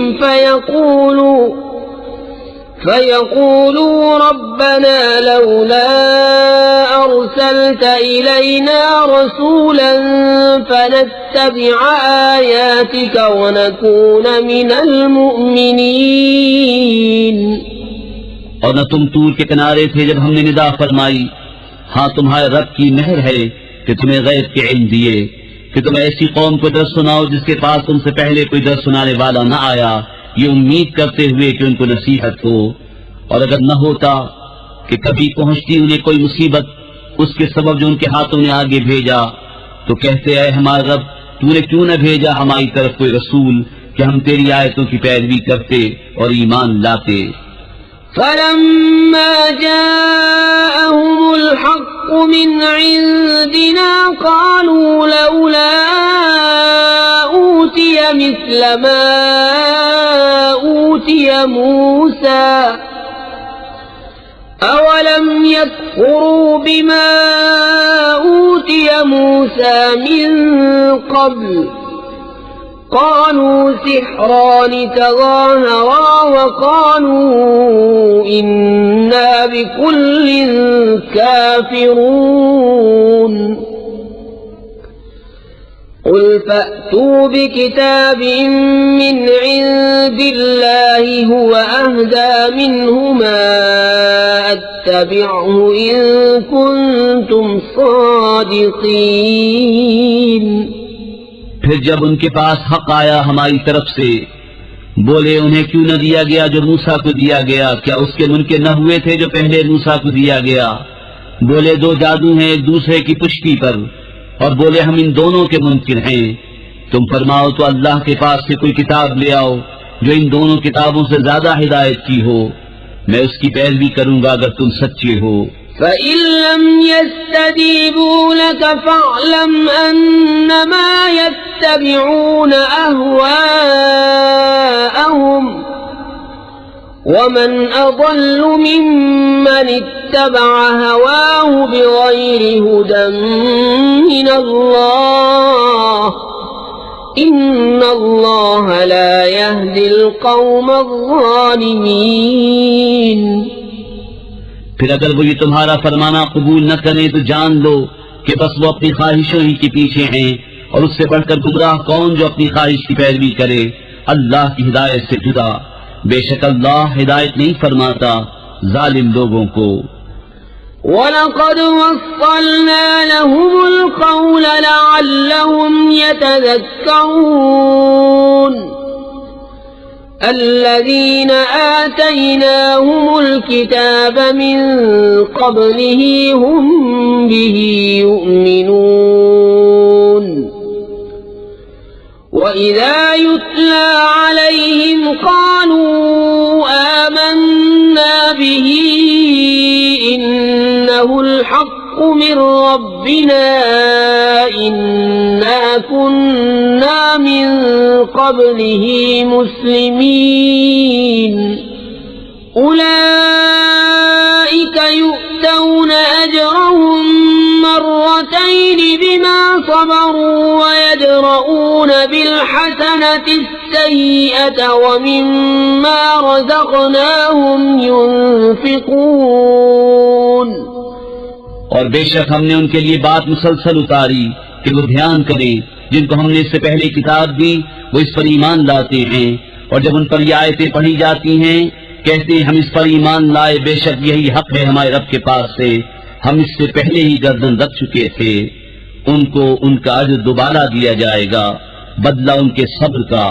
फयक़ूलू रब्बना लौला अरसलत इलैना रसूलन फनत्तबिअ आयातिक वनकून मिनल मुअमिनीन। और न तुम तूर के किनारे थे जब हमने निदा फरमाई, हाँ तुम्हारे रब की मेहर है कि तुम्हें गैब के इल्म दिए कि तुम ऐसी कौम को दर्स सुनाओ जिसके पास तुमसे पहले कोई दर्स सुनाने वाला न आया, ये उम्मीद करते हुए कि उनको नसीहत हो। और अगर न होता कि कभी पहुंचती उन्हें कोई मुसीबत उसके सबब जो उनके हाथों ने आगे भेजा, तो कहते हैं हमारे रब, तूने क्यों न भेजा हमारी तरफ कोई रसूल कि हम तेरी आयतों की पैरवी करते और ईमान लाते। फलम्मा जाअहुमुल हक़्क़ु मिन इंदिना क़ालू लौला ऊतिय मिस्ल मा ऊतिय मूसा अवलम यकफ़ुरू बिमा ऊतिय मूसा मिन क़ब्ल क़ालू सिहरान तज़ाहरा वक़ालू इन्ना बिकुल्लिन काफ़िरून। क़ुल फ़अतू बिकिताबिन मिन इंदिल्लाहि हुवा अहदा मिन्हुमा अत्तबिअहु इन कुन्तुम सादिक़ीन। फिर जब उनके पास हक आया हमारी तरफ से, बोले उन्हें क्यों न दिया गया जो मूसा को दिया गया, क्या उसके मुनकिर न हुए थे जो पहले मूसा को दिया गया। बोले दो जादू हैं एक दूसरे की पुष्टि पर, और बोले हम इन दोनों के मुनकिर हैं। तुम फरमाओ तो अल्लाह के पास से कोई किताब ले आओ जो इन दोनों किताबों से ज्यादा हिदायत की हो, मैं उसकी पैरवी करूंगा अगर तुम सच्चे हो। फ़इन लम यस्तजीबू लक फ़अलम अन्नमा यत्तबिऊन अहवाअहुम वमन अज़ल्लु मिम्मन اتبع هواه بغير هدى من الله إن الله لا يهدي القوم الظالمين। फिर अगर वो ये तुम्हारा फरमाना कबूल न करें तो जान लो कि बस वो अपनी ख्वाहिशों ही के पीछे हैं, और उससे बढ़कर गुमराह कौन जो अपनी ख्वाहिश की पैरवी करे अल्लाह की हिदायत से जुदा। बेशक अल्लाह हिदायत नहीं फरमाता जालिम लोगों को। वलक़द वस्सलना लहुमुल क़ौल लअल्लहुम यतज़क्करून الذين آتيناهم الكتاب من قبله هم به يؤمنون وإذا يتلى عليهم قالوا آمنا به إنه الحق من ربنا إنا كنا من قبله مسلمين أولئك يؤتون أجرهم مرتين بما صبروا ويدرؤون بالحسنة السيئة ومما رزقناهم ينفقون। और बेशक हमने उनके लिए बात मुसलसल उतारी कि वो ध्यान करें जिनको हमने इससे पहले किताब दी वो इस पर ईमान लाते हैं, और जब उन पर ये आयतें पढ़ी जाती हैं कहते हैं हम इस पर ईमान लाए, बेशक यही हक है हमारे रब के पास से, हम इससे पहले ही गर्दन रख चुके थे। उनको उनका अज्र दोबारा दिया जाएगा, बदला उनके सब्र का,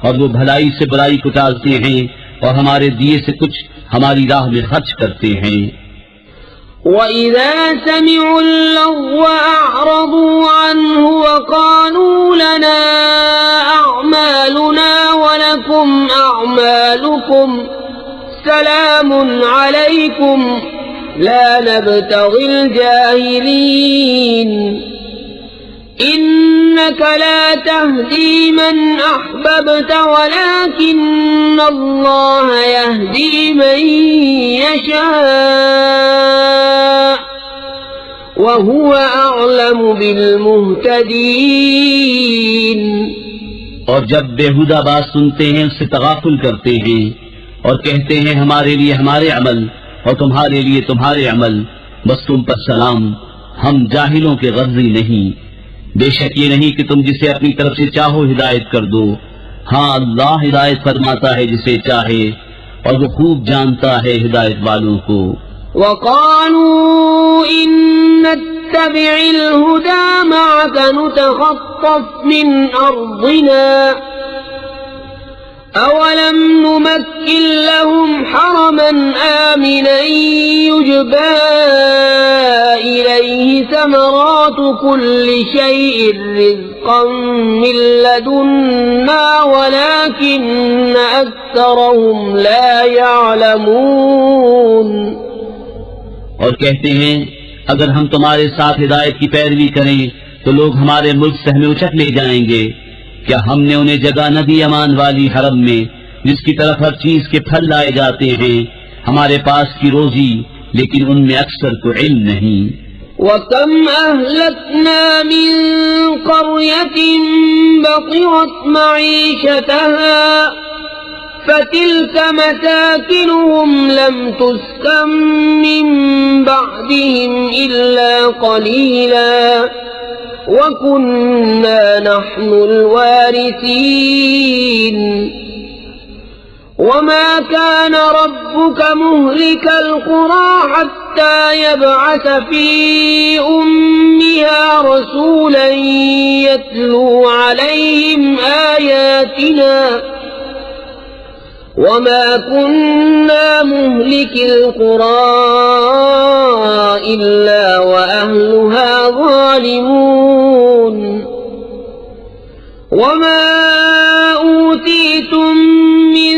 और वो भलाई से बुराई को टालते हैं और हमारे दिए से कुछ हमारी राह में खर्च करते हैं। وَإِذَا سَمِعُوا اللَّغْوَ أَعْرَضُوا عَنْهُ وَقَالُوا لَنَا أَعْمَالُنَا وَلَكُمْ أَعْمَالُكُمْ سَلَامٌ عَلَيْكُمْ لَا نَبْتَغِي الْجَاهِلِينَ إِنَّكَ لَا تَهْدِي مَنْ أَحْبَبْتَ وَلَكِنَّ اللَّهَ يَهْدِي مَن يَشَاءُ وَهُوَ أَعْلَمُ بِالْمُهْتَدِينَ। और जब बेहुदा बात सुनते हैं उससे तगाफुल करते हैं और कहते हैं हमारे लिए हमारे अमल और तुम्हारे लिए तुम्हारे अमल, बस तुम पर सलाम, हम जाहिलों के गर्जी नहीं। बेशक ये नहीं कि तुम जिसे अपनी तरफ से चाहो हिदायत कर दो, हाँ अल्लाह हिदायत फरमाता है जिसे चाहे और वो खूब जानता है हिदायत वालों को। وقالوا إن نتبع الهدى معك نتخطف من أرضنا أولم نمكن لهم حرما آمنا يجبى إليه ثمرات كل شيء رزقا من لدنا ولكن أكثرهم لا يعلمون। और कहते हैं अगर हम तुम्हारे साथ हिदायत की पैरवी करें तो लोग हमारे मुल्क से हमें उचक ले जाएंगे। क्या हमने उन्हें जगह न दी अमान वाली हरम में जिसकी तरफ हर चीज के फल लाए जाते हैं, हमारे पास की रोजी, लेकिन उनमें अक्सर को इल्म नहीं। وَكَمْ أَهْلَكْنَا مِنْ قَرْيَةٍ بَطِرَتْ مَعِيشَتَهَا فَتِلْكَ مَسَاكِنُهُمْ لَمْ تُسْكَنْ مِنْ بَعْدِهِمْ إِلَّا قَلِيلًا وَكُنَّا نَحْنُ الْوَارِثِينَ وَمَا كَانَ رَبُّكَ مُهْلِكَ الْقُرَى حَتَّى يَبْعَثَ فِي أُمِّهَا رَسُولًا يَتْلُو عَلَيْهِمْ آيَاتِنَا وَمَا كُنَّا مُهْلِكِ الْقُرَى إِلَّا وَأَهْلُهَا ظَالِمُونَ وَمَا أُوتِيتُم مِّن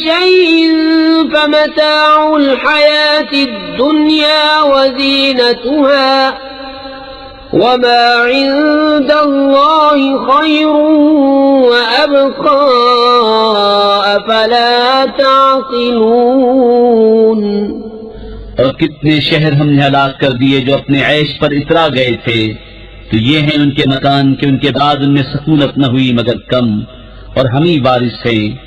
شَيْءٍ فَمَتَاعُ الْحَيَاةِ الدُّنْيَا وَزِينَتُهَا وَمَا عِندَ اللَّهِ خَيْرٌ وَأَبْقَى أَفَلَا تَعْقِلُونَ। और कितने शहर हमने हलाक कर दिए जो अपने ऐश पर इतरा गए थे। तो ये हैं उनके मकान कि उनके बाद उनमें सकूनत न हुई मगर कम, और हम ही बारिश है।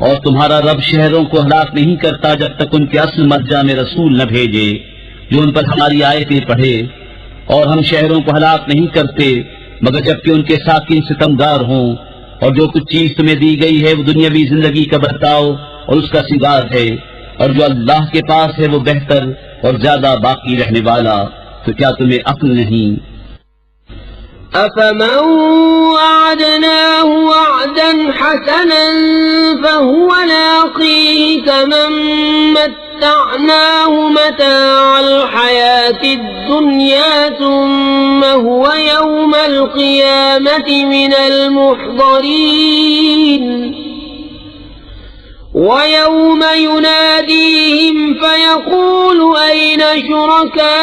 और तुम्हारा रब शहरों को हलाक नहीं करता जब तक उनके असल मर्जा में रसूल न भेजे जो उन पर हमारी आयतें पढ़े, और हम शहरों को हलाक नहीं करते मगर जबकि उनके साकिन सितमगार हों। और जो कुछ चीज तुम्हें दी गई है वो दुनियावी जिंदगी का बर्ताव और उसका सिंगार है, और जो अल्लाह के पास है वो बेहतर और ज्यादा बाकी रहने वाला। तो क्या तुम्हें अक्ल नहीं? أفمن وعدناه وعدا حسنا فهو لاقيه كمن متعناه متاع الحياة الدنيا ثم هو يوم القيامة من المحضرين ويوم يناديهم فيقول أين شركائي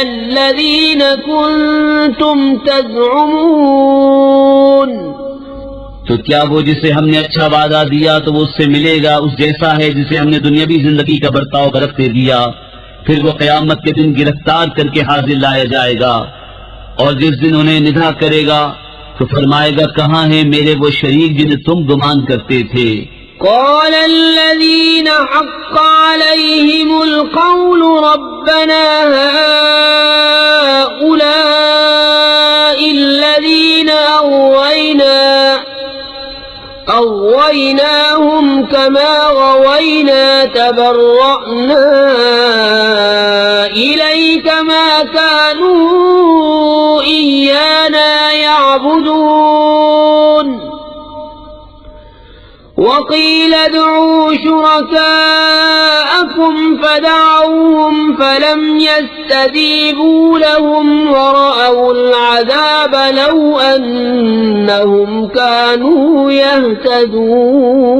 الذين كنتم تزعمون। तो क्या वो जिसे हमने अच्छा वादा दिया तो वो उससे मिलेगा उस जैसा है जिसे हमने दुनियावी जिंदगी का बर्ताव बरतते दिया। फिर वो क़यामत के दिन गिरफ्तार करके हाजिर लाया जाएगा, और जिस दिन उन्हें निदा करेगा तो फरमाएगा कहाँ है मेरे वो शरीक जिन्हें तुम गुमान करते थे। قال الذين حق عليهم القول ربنا هؤلاء الذين أغويناهم كما غوينا تبرأنا إليك ما كانوا إيانا يعبدون وقيل ادعوا شركاءكم فدعوهم فلم يستجيبوا لهم ورأوا العذاب لو أنهم كانوا يهتدون।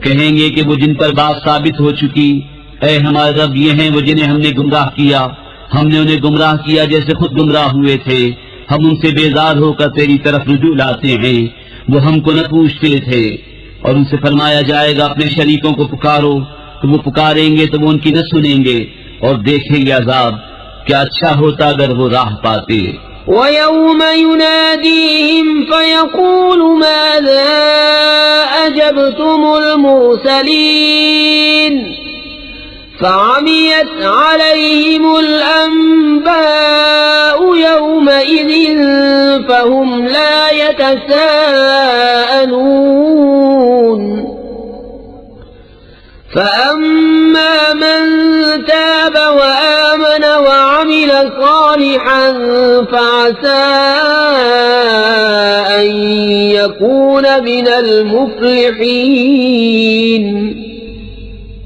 कहेंगे कि वो जिन पर बात साबित हो चुकी, ऐ हमारे रब ये हैं वो जिन्हें हमने गुमराह किया। हमने उन्हें गुमराह किया जैसे खुद गुमराह हुए थे। हम उनसे बेजार होकर तेरी तरफ रुजू लाते हैं, वो हमको न पूछते थे। और उनसे फरमाया जाएगा अपने शरीकों को पुकारो, तो वो पुकारेंगे तो वो उनकी न सुनेंगे और देखेंगे अजाब। क्या अच्छा होता अगर वो राह पाते। وَيَوْمَ يُنَادِيهِمْ فَيَقُولُ مَاذَا أَجَبْتُمُ الْمُرْسَلِينَ فَعَمِيَتْ عَلَيْهِمُ الْأَنْبَاءُ يَوْمَئِذٍ فَهُمْ لَا يَتَسَاءَلُونَ فَأَمَّا مَنْ تَابَ وَآمَنَ وَعَمِلَ صَالِحًا فَعَسَى أَنْ يَكُونَ مِنَ الْمُفْلِحِينَ।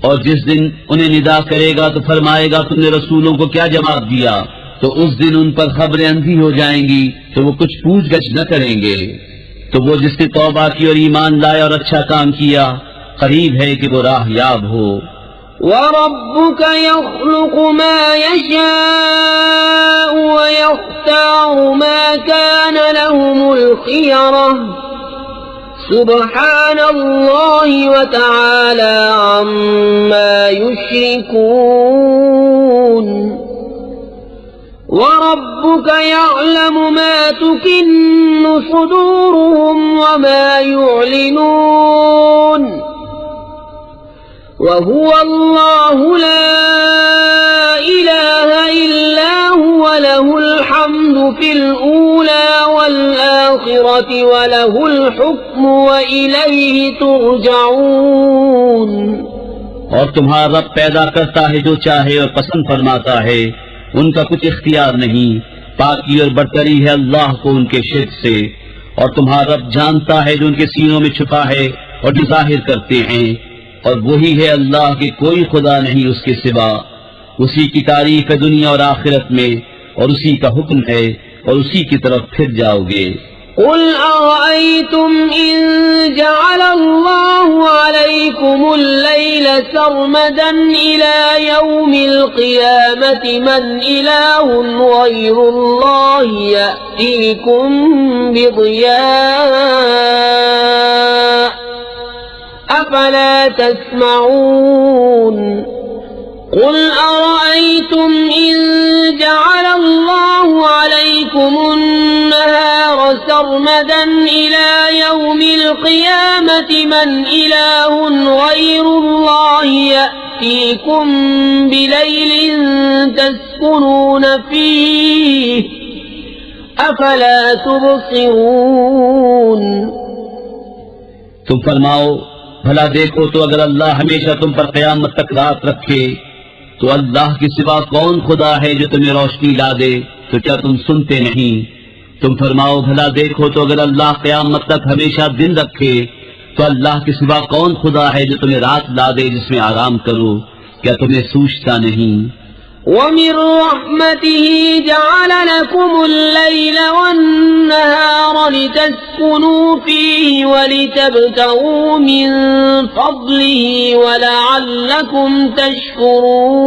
और जिस दिन उन्हें निदा करेगा तो फरमाएगा तुमने रसूलों को क्या जवाब दिया, तो उस दिन उन पर खबरें अंधी हो जाएंगी तो वो कुछ पूछगछ न करेंगे। तो वो जिसने तौबा की और ईमान लाया और अच्छा काम किया, करीब है कि वो राहयाब हो। وَرَبُّكَ يَخْلُقُ مَا يَشَاءُ وَيَخْتَارُ مَا كَانَ لَهُمُ الْخِيَرَةُ سُبْحَانَ اللَّهِ وَتَعَالَى عَمَّا يُشْرِكُونَ وَرَبُّكَ يَعْلَمُ مَا تُكِنُّ صُدُورُهُمْ وَمَا يُعْلِنُونَ وَهُوَ اللَّهُ لَا إِلَهَ إِلَّا هُوَ لَهُ الْحَمْدُ فِي الْأُولَى وَالْآخِرَةِ وَلَهُ الْحُكْمُ وَإِلَيْهِ تُرْجَعُونَ। और तुम्हारा रब पैदा करता है जो चाहे और पसंद फरमाता है, उनका कुछ इख्तियार नहीं। पाकी और बरतरी है अल्लाह को उनके शिर्क से। और तुम्हारा रब जानता है जो उनके सीनों में छुपा है और जो जाहिर करते हैं। और वही है अल्लाह के कोई खुदा नहीं उसके सिवा। उसी की तारीफ है दुनिया और आखिरत में, और उसी का हुक्म है और उसी की तरफ फिर जाओगे। قُلْ أَرَأَيْتُمْ إِنْ جَعَلَ اللَّهُ عَلَيْكُمُ اللَّيْلَ سَرْمَدًا إِلَى يَوْمِ الْقِيَامَةِ مَنْ إِلَهٌ غَيْرُ اللَّهِ يَأْتِيكُمْ بِضِيَاءٍ أفلا تسمعون قل أرأيتم إن جعل الله عليكم النهار سرمدا إلى يوم القيامة من إله غير الله يأتيكم بليل تسكنون فيه أفلا تبصرون तुम फरमाओ, भला देखो तो अगर अल्लाह हमेशा तुम पर क़यामत तक रात रखे तो अल्लाह के सिवा कौन खुदा है जो तुम्हें रोशनी ला दे, तो क्या तुम सुनते नहीं? तुम फरमाओ, भला देखो तो अगर अल्लाह क़यामत तक हमेशा दिन रखे तो अल्लाह के सिवा कौन खुदा है जो तुम्हें रात ला दे जिसमें आराम करो, क्या तुम्हें सूझता नहीं? ومن رحمته جعل لكم الليل والنهار لتسكنوا فيه ولتبتغوا من فضله ولعلكم تشكرون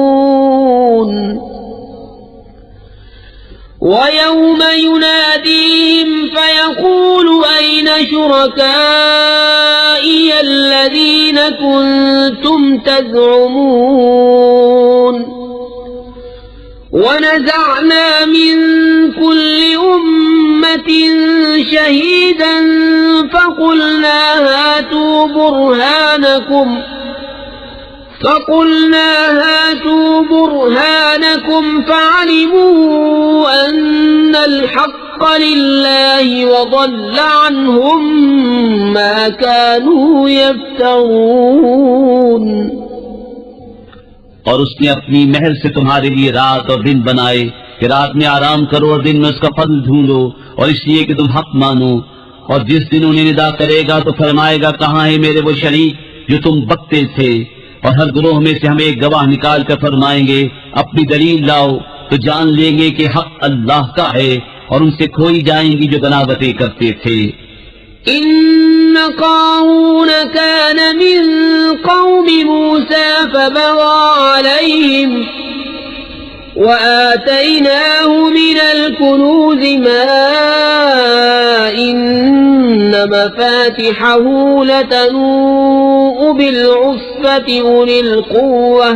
ويوم يناديهم فيقول أين شركائي الذين كنتم تزعمون ونزعنا من كل أمة شهيدا فقلنا هاتوا برهانكم فعلموا أن الحق لله وضل عنهم ما كانوا يفترون और उसने अपनी महर से तुम्हारे लिए रात और दिन बनाए कि रात में आराम करो और दिन में उसका फضل ढूंढो, और इसलिए कि तुम हक मानो। और जिस दिन उन्हें निदा करेगा तो फरमाएगा, कहाँ है मेरे वो शरीक जो तुम बकते थे? और हर ग्रोह में से हम एक गवाह निकाल कर फरमाएंगे, अपनी दलील लाओ, तो जान लेंगे कि हक अल्लाह का है, और उनसे खोई जाएंगी जो बनावटें करते थे। إن قارون كان من قوم موسى فبغى عليهم وآتيناه من الكنوز ما إن مفاتحه لتنوء بالعصبة أولي القوة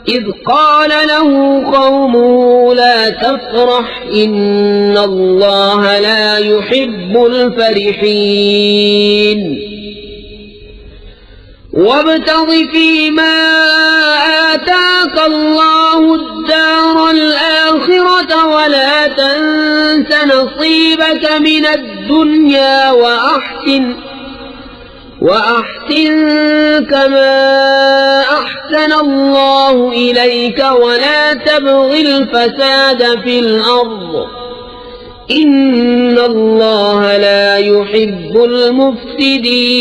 إذ قال له قومه لا تفرح إن الله لا يحب الفرحين وابتغ فيما آتاك الله الدار الآخرة ولا تنس نصيبك من الدنيا وأحسن كما أحسن الله إليك ولا تبغ الفساد في الأرض إن الله لا يحب المفسدين।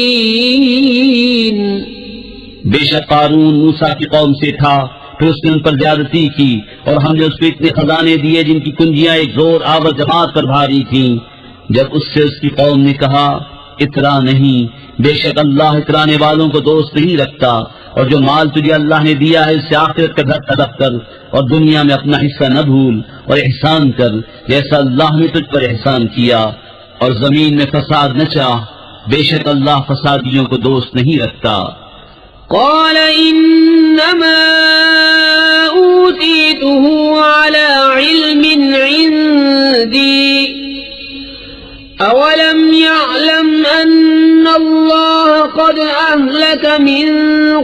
बेशक कारून मूसा की कौम से था, फिर उसने उन पर ज्यादती की और हमने उसको इतने खजाने दिए जिनकी कुंजियां एक जोर आवर जमात पर भारी थीं। जब उससे उसकी कौम ने कहा, इतरा नहीं, बेशक अल्लाह इतराने वालों को दोस्त नहीं रखता, और जो माल तुझे अल्लाह ने दिया है इससे आखिरत का घर तलब कर और दुनिया में अपना हिस्सा न भूल और एहसान कर जैसा अल्लाह ने तुझ पर एहसान किया, और जमीन में फसाद न चाह, बेशक अल्लाह फसादियों को दोस्त नहीं रखता। قال إنما أوتيته على علم عندي أولم يعلم أن الله قد أهلك من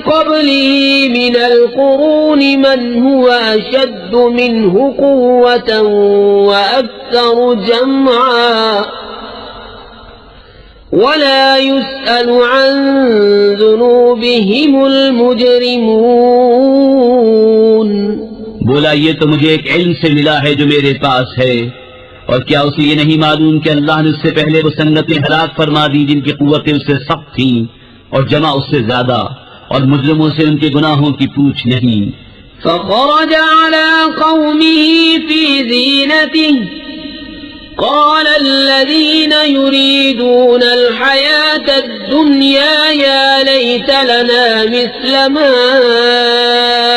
قبله من القرون من هو أشد منه قوة وأكثر جمعا ولا يسأل عن ذنوبهم المجرمون। बोला, ये तो मुझे एक इल्म से मिला है जो मेरे पास है, और क्या उसे ये नहीं मालूम कि अल्लाह ने उससे पहले वो संगतें हलाक फरमा दी जिनकी कुव्वतें उससे सख्त थीं और जमा उससे ज्यादा, और मुजरिमों से उनके गुनाहों की पूछ नहीं। فخرج على قومه في زينته قال الذين يريدون الحياة الدنيا يا ليت لنا مثل ما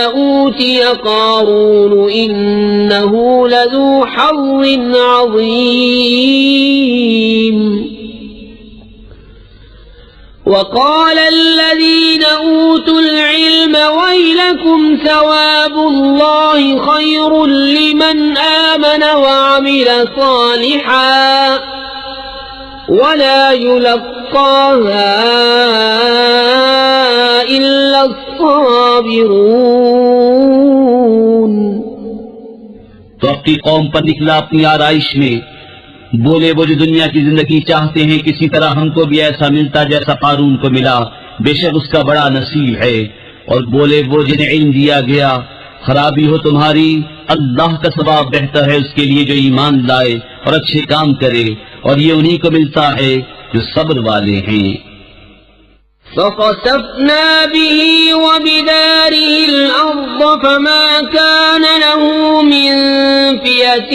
أوتي قارون إنه لذو حظ عظيم وقال الذين أوتوا العلم ويلكم ثواب الله خير لمن آمن وعمل صالحا ولا يلقاها إلا الصابرون। तो अपनी कौम पर निकला अपनी आराइश में, बोले वो जो दुनिया की जिंदगी चाहते हैं किसी तरह हमको भी ऐसा मिलता जैसा कारून को मिला, बेशक उसका बड़ा नसीब है। और बोले वो जिन्हें इल्म दिया गया, खराबी हो तुम्हारी, अल्लाह का सवाब बेहतर है उसके लिए जो ईमान लाए और अच्छे काम करे, और ये उन्हीं को मिलता है जो सब्र वाले हैं। فخسفنا به وبداره الأرض فما كان له من فئة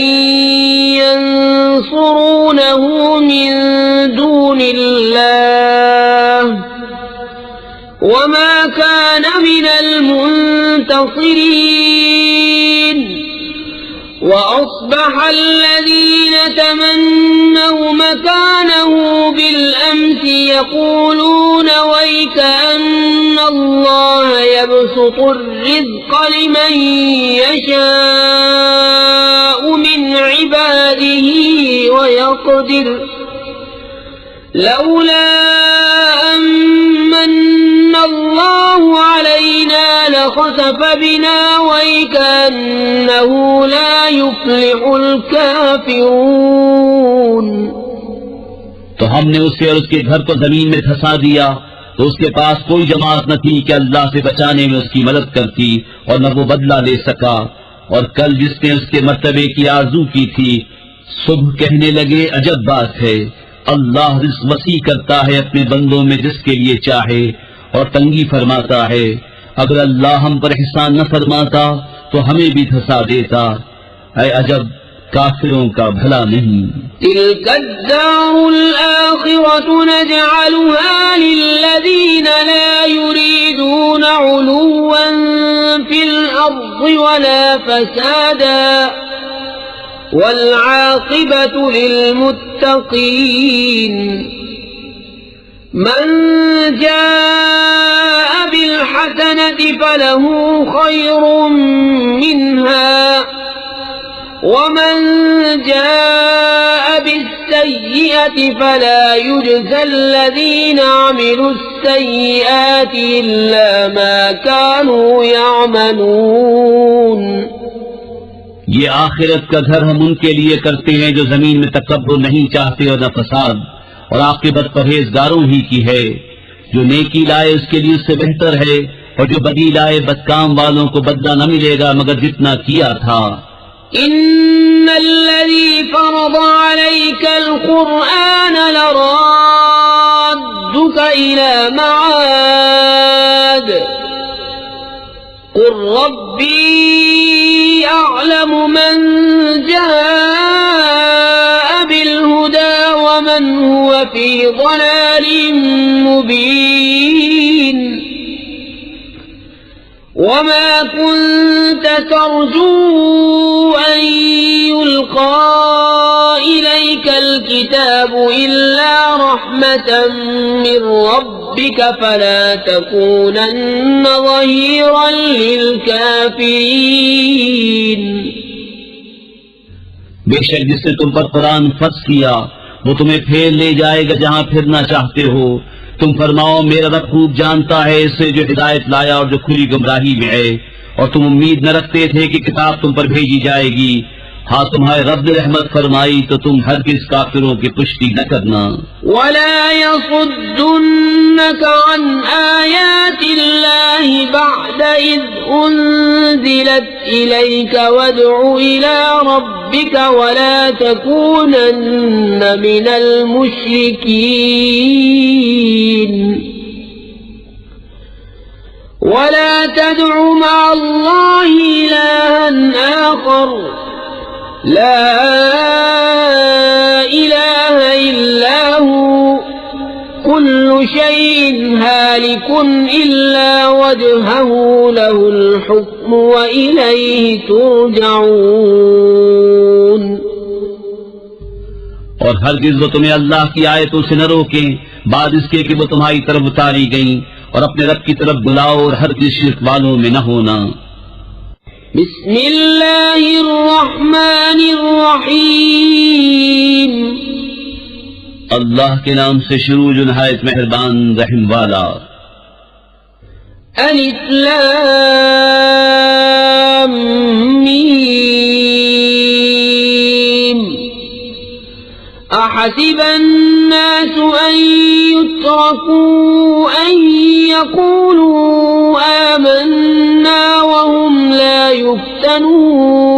ينصرونه من دون الله وما كان من المنتصرين। وأصبح الذين تمنوا مكانه بالأمس يقولون ويك أن الله يبسط الرزق لمن يشاء من عباده ويقدر لولا أمن الله علينا لخسف بنا ويكأنه لا يفلح الكافرون। तो हमने उसे और उसके घर को जमीन में धंसा दिया, तो उसके पास कोई जमात न थी कि अल्लाह से बचाने में उसकी मदद करती, और न वो बदला ले सका। और कल जिसने उसके मर्तबे की आरजू की थी, सुबह कहने लगे अजब बात है, अल्लाह रिज़्क़ वसी करता है अपने बंदों में जिसके लिए चाहे, और तंगी फरमाता है। अगर अल्लाह हम पर एहसान न फरमाता तो हमें भी धंसा देता। ऐ अजब, काफिरों का भला नहीं। तिल्क अद्दारुल आखिरतु नजअलुहा लिल्लज़ीन ला युरीदूना उलुव्वन फिल अर्ज़ि वला फसादा वल्आक़िबतु लिलमुत्तक़ीन। मन जाअ बिलहसनति फलहु खैरुम मिन्हा वमन जाअ बिस्सय्यिअति फला युज्ज़ा अल्लज़ीना अमिलुस्सय्यिआति इल्ला मा कानू यअमलून। ये आखिरत का घर हम उनके लिए करते हैं जो जमीन में तकब्बुर नहीं चाहते और न फसाद, और आकिबत परहेजगारों ही की है। जो नेकी लाए उसके लिए उससे बेहतर है, और जो बदी लाए बदकाम वालों को बदला न मिलेगा मगर जितना किया था। इन्नल्लज़ी फ़रज़ अलैकल क़ुरआन लराद्दुका इला मआद क़ुल रब्बी अअलमु मन जाअ बिलहुदा वमन हुवा फ़ी ज़लालिम मुबीन। वमा कुन्त तर्जू अन युल्क़ा इलैकल किताबु इल्ला रहमतन मिन रब्बिक फला तकूनन्न ज़हीरन लिलकाफ़िरीन। बेशक जिसने तुम पर कुरान फर्ज किया वो तुम्हें फेर ले जाएगा जहाँ फिरना चाहते हो। तुम फरमाओ मेरा रब खूब जानता है इसे जो हिदायत लाया और जो खुली गुमराही में है, और तुम उम्मीद न रखते थे कि किताब तुम पर भेजी जाएगी। हाँ, तुम्हारे रब ने रहमत फरमाई तो तुम हरगिज़ काफिरों की पुष्टि न करना। वला यसुद्दुन्नका अन आयातिल्लाहि बअद इज़ उन्ज़िलत इलैका वद्उ इला रब्बिका वला तकूनन्न मिनल मुश्रिकीन। वला तदउ मअल्लाहि इलाहन आखर ला इलाहा इल्ला हु कुल्लु शैइन हालिकुन इल्ला वजहहु लहुल हुक्मु व इलैहि तुरजऊन। और हरगिज वो तुम्हें अल्लाह की आयतों से न रोकें बाद इसके कि वो तुम्हारी तरफ उतारी गईं, और अपने रब की तरफ बुलाओ और हरगिज शिर्क वालों में न होना। बिस्मिल्लाहिर्रहमानिर्रहीम। अल्लाह के नाम से शुरू जो नहायत मेहरबान रहम वाला। अलिफ लाम मीम। अहसिब अन्नासु अन युत्रकू अन यक़ूलू आमन्ना वहुम ला युफ्तनून।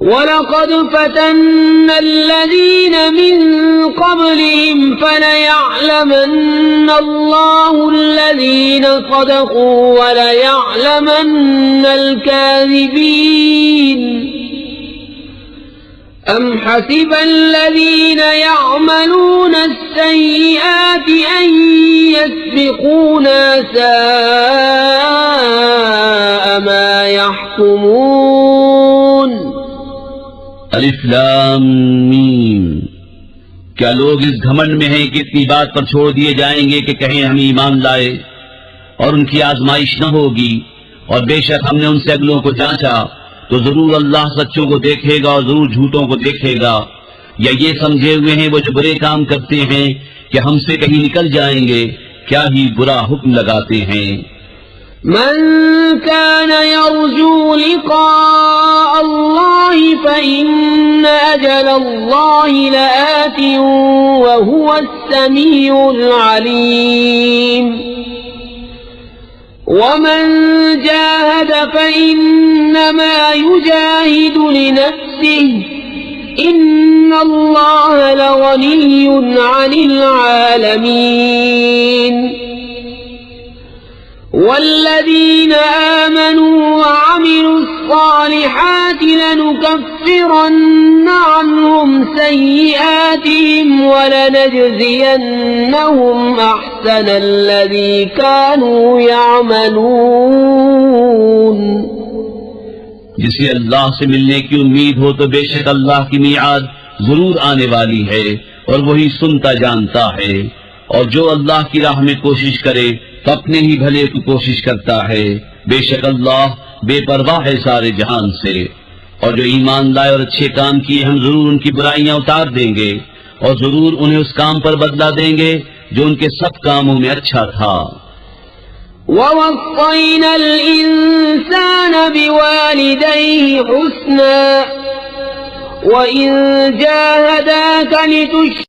वलक़द फ़तन्ना अल्लज़ीन मिन क़ब्लिहिम फ़लयअलमन्ना अल्लाहु अल्लज़ीन सदक़ू वलयअलमन्ना अल-काज़िबीन। अम हसिब अल्लज़ीन यअमलून अस्सय्यिआत अन यस्बिक़ूना साअ मा यहकुमून। अलिफ लाम मीम। क्या लोग इस घमंड में हैं कि इतनी बात पर छोड़ दिए जाएंगे कि कहें हम ईमान लाए और उनकी आजमाइश न होगी, और बेशक हमने उनसे अगलों को जांचा तो जरूर अल्लाह सच्चों को देखेगा और जरूर झूठों को देखेगा। या ये समझे हुए हैं वो जो बुरे काम करते हैं कि हमसे कहीं निकल जाएंगे, क्या ही बुरा हुक्म लगाते हैं। मन कान यर्जू लिक़ाअ अल्लाहि फ़इन्न अजलल्लाहि लआतिन वहुवस्समीउल अलीम। वमन जाहद फ़इन्नमा युजाहिदु लिनफ्सिहि इन्नल्लाह लगनिय्युन अनिल आलमीन। वल्लज़ीन आमनू वअमिलुस सालिहाति लनुकफ्फिरन्न अन्हुम सय्यिआतिहिम वलनजज़ियन्नहुम अहसनल्लज़ी कानू यअमलून। जिसे अल्लाह से मिलने की उम्मीद हो तो बेशक अल्लाह की मियाद जरूर आने वाली है और वही सुनता जानता है। और जो अल्लाह की राह में कोशिश करे तो अपने ही भले की कोशिश करता है। बेशक अल्लाह बेपरवाह है सारे जहान से। और जो ईमान लाए और अच्छे काम किए हम जरूर उनकी बुराइयां उतार देंगे और जरूर उन्हें उस काम पर बदला देंगे जो उनके सब कामों में अच्छा था। ववस्सैनल इंसान बिवालिदैहि हुस्ना व इन जाहदाका लितुश्रिका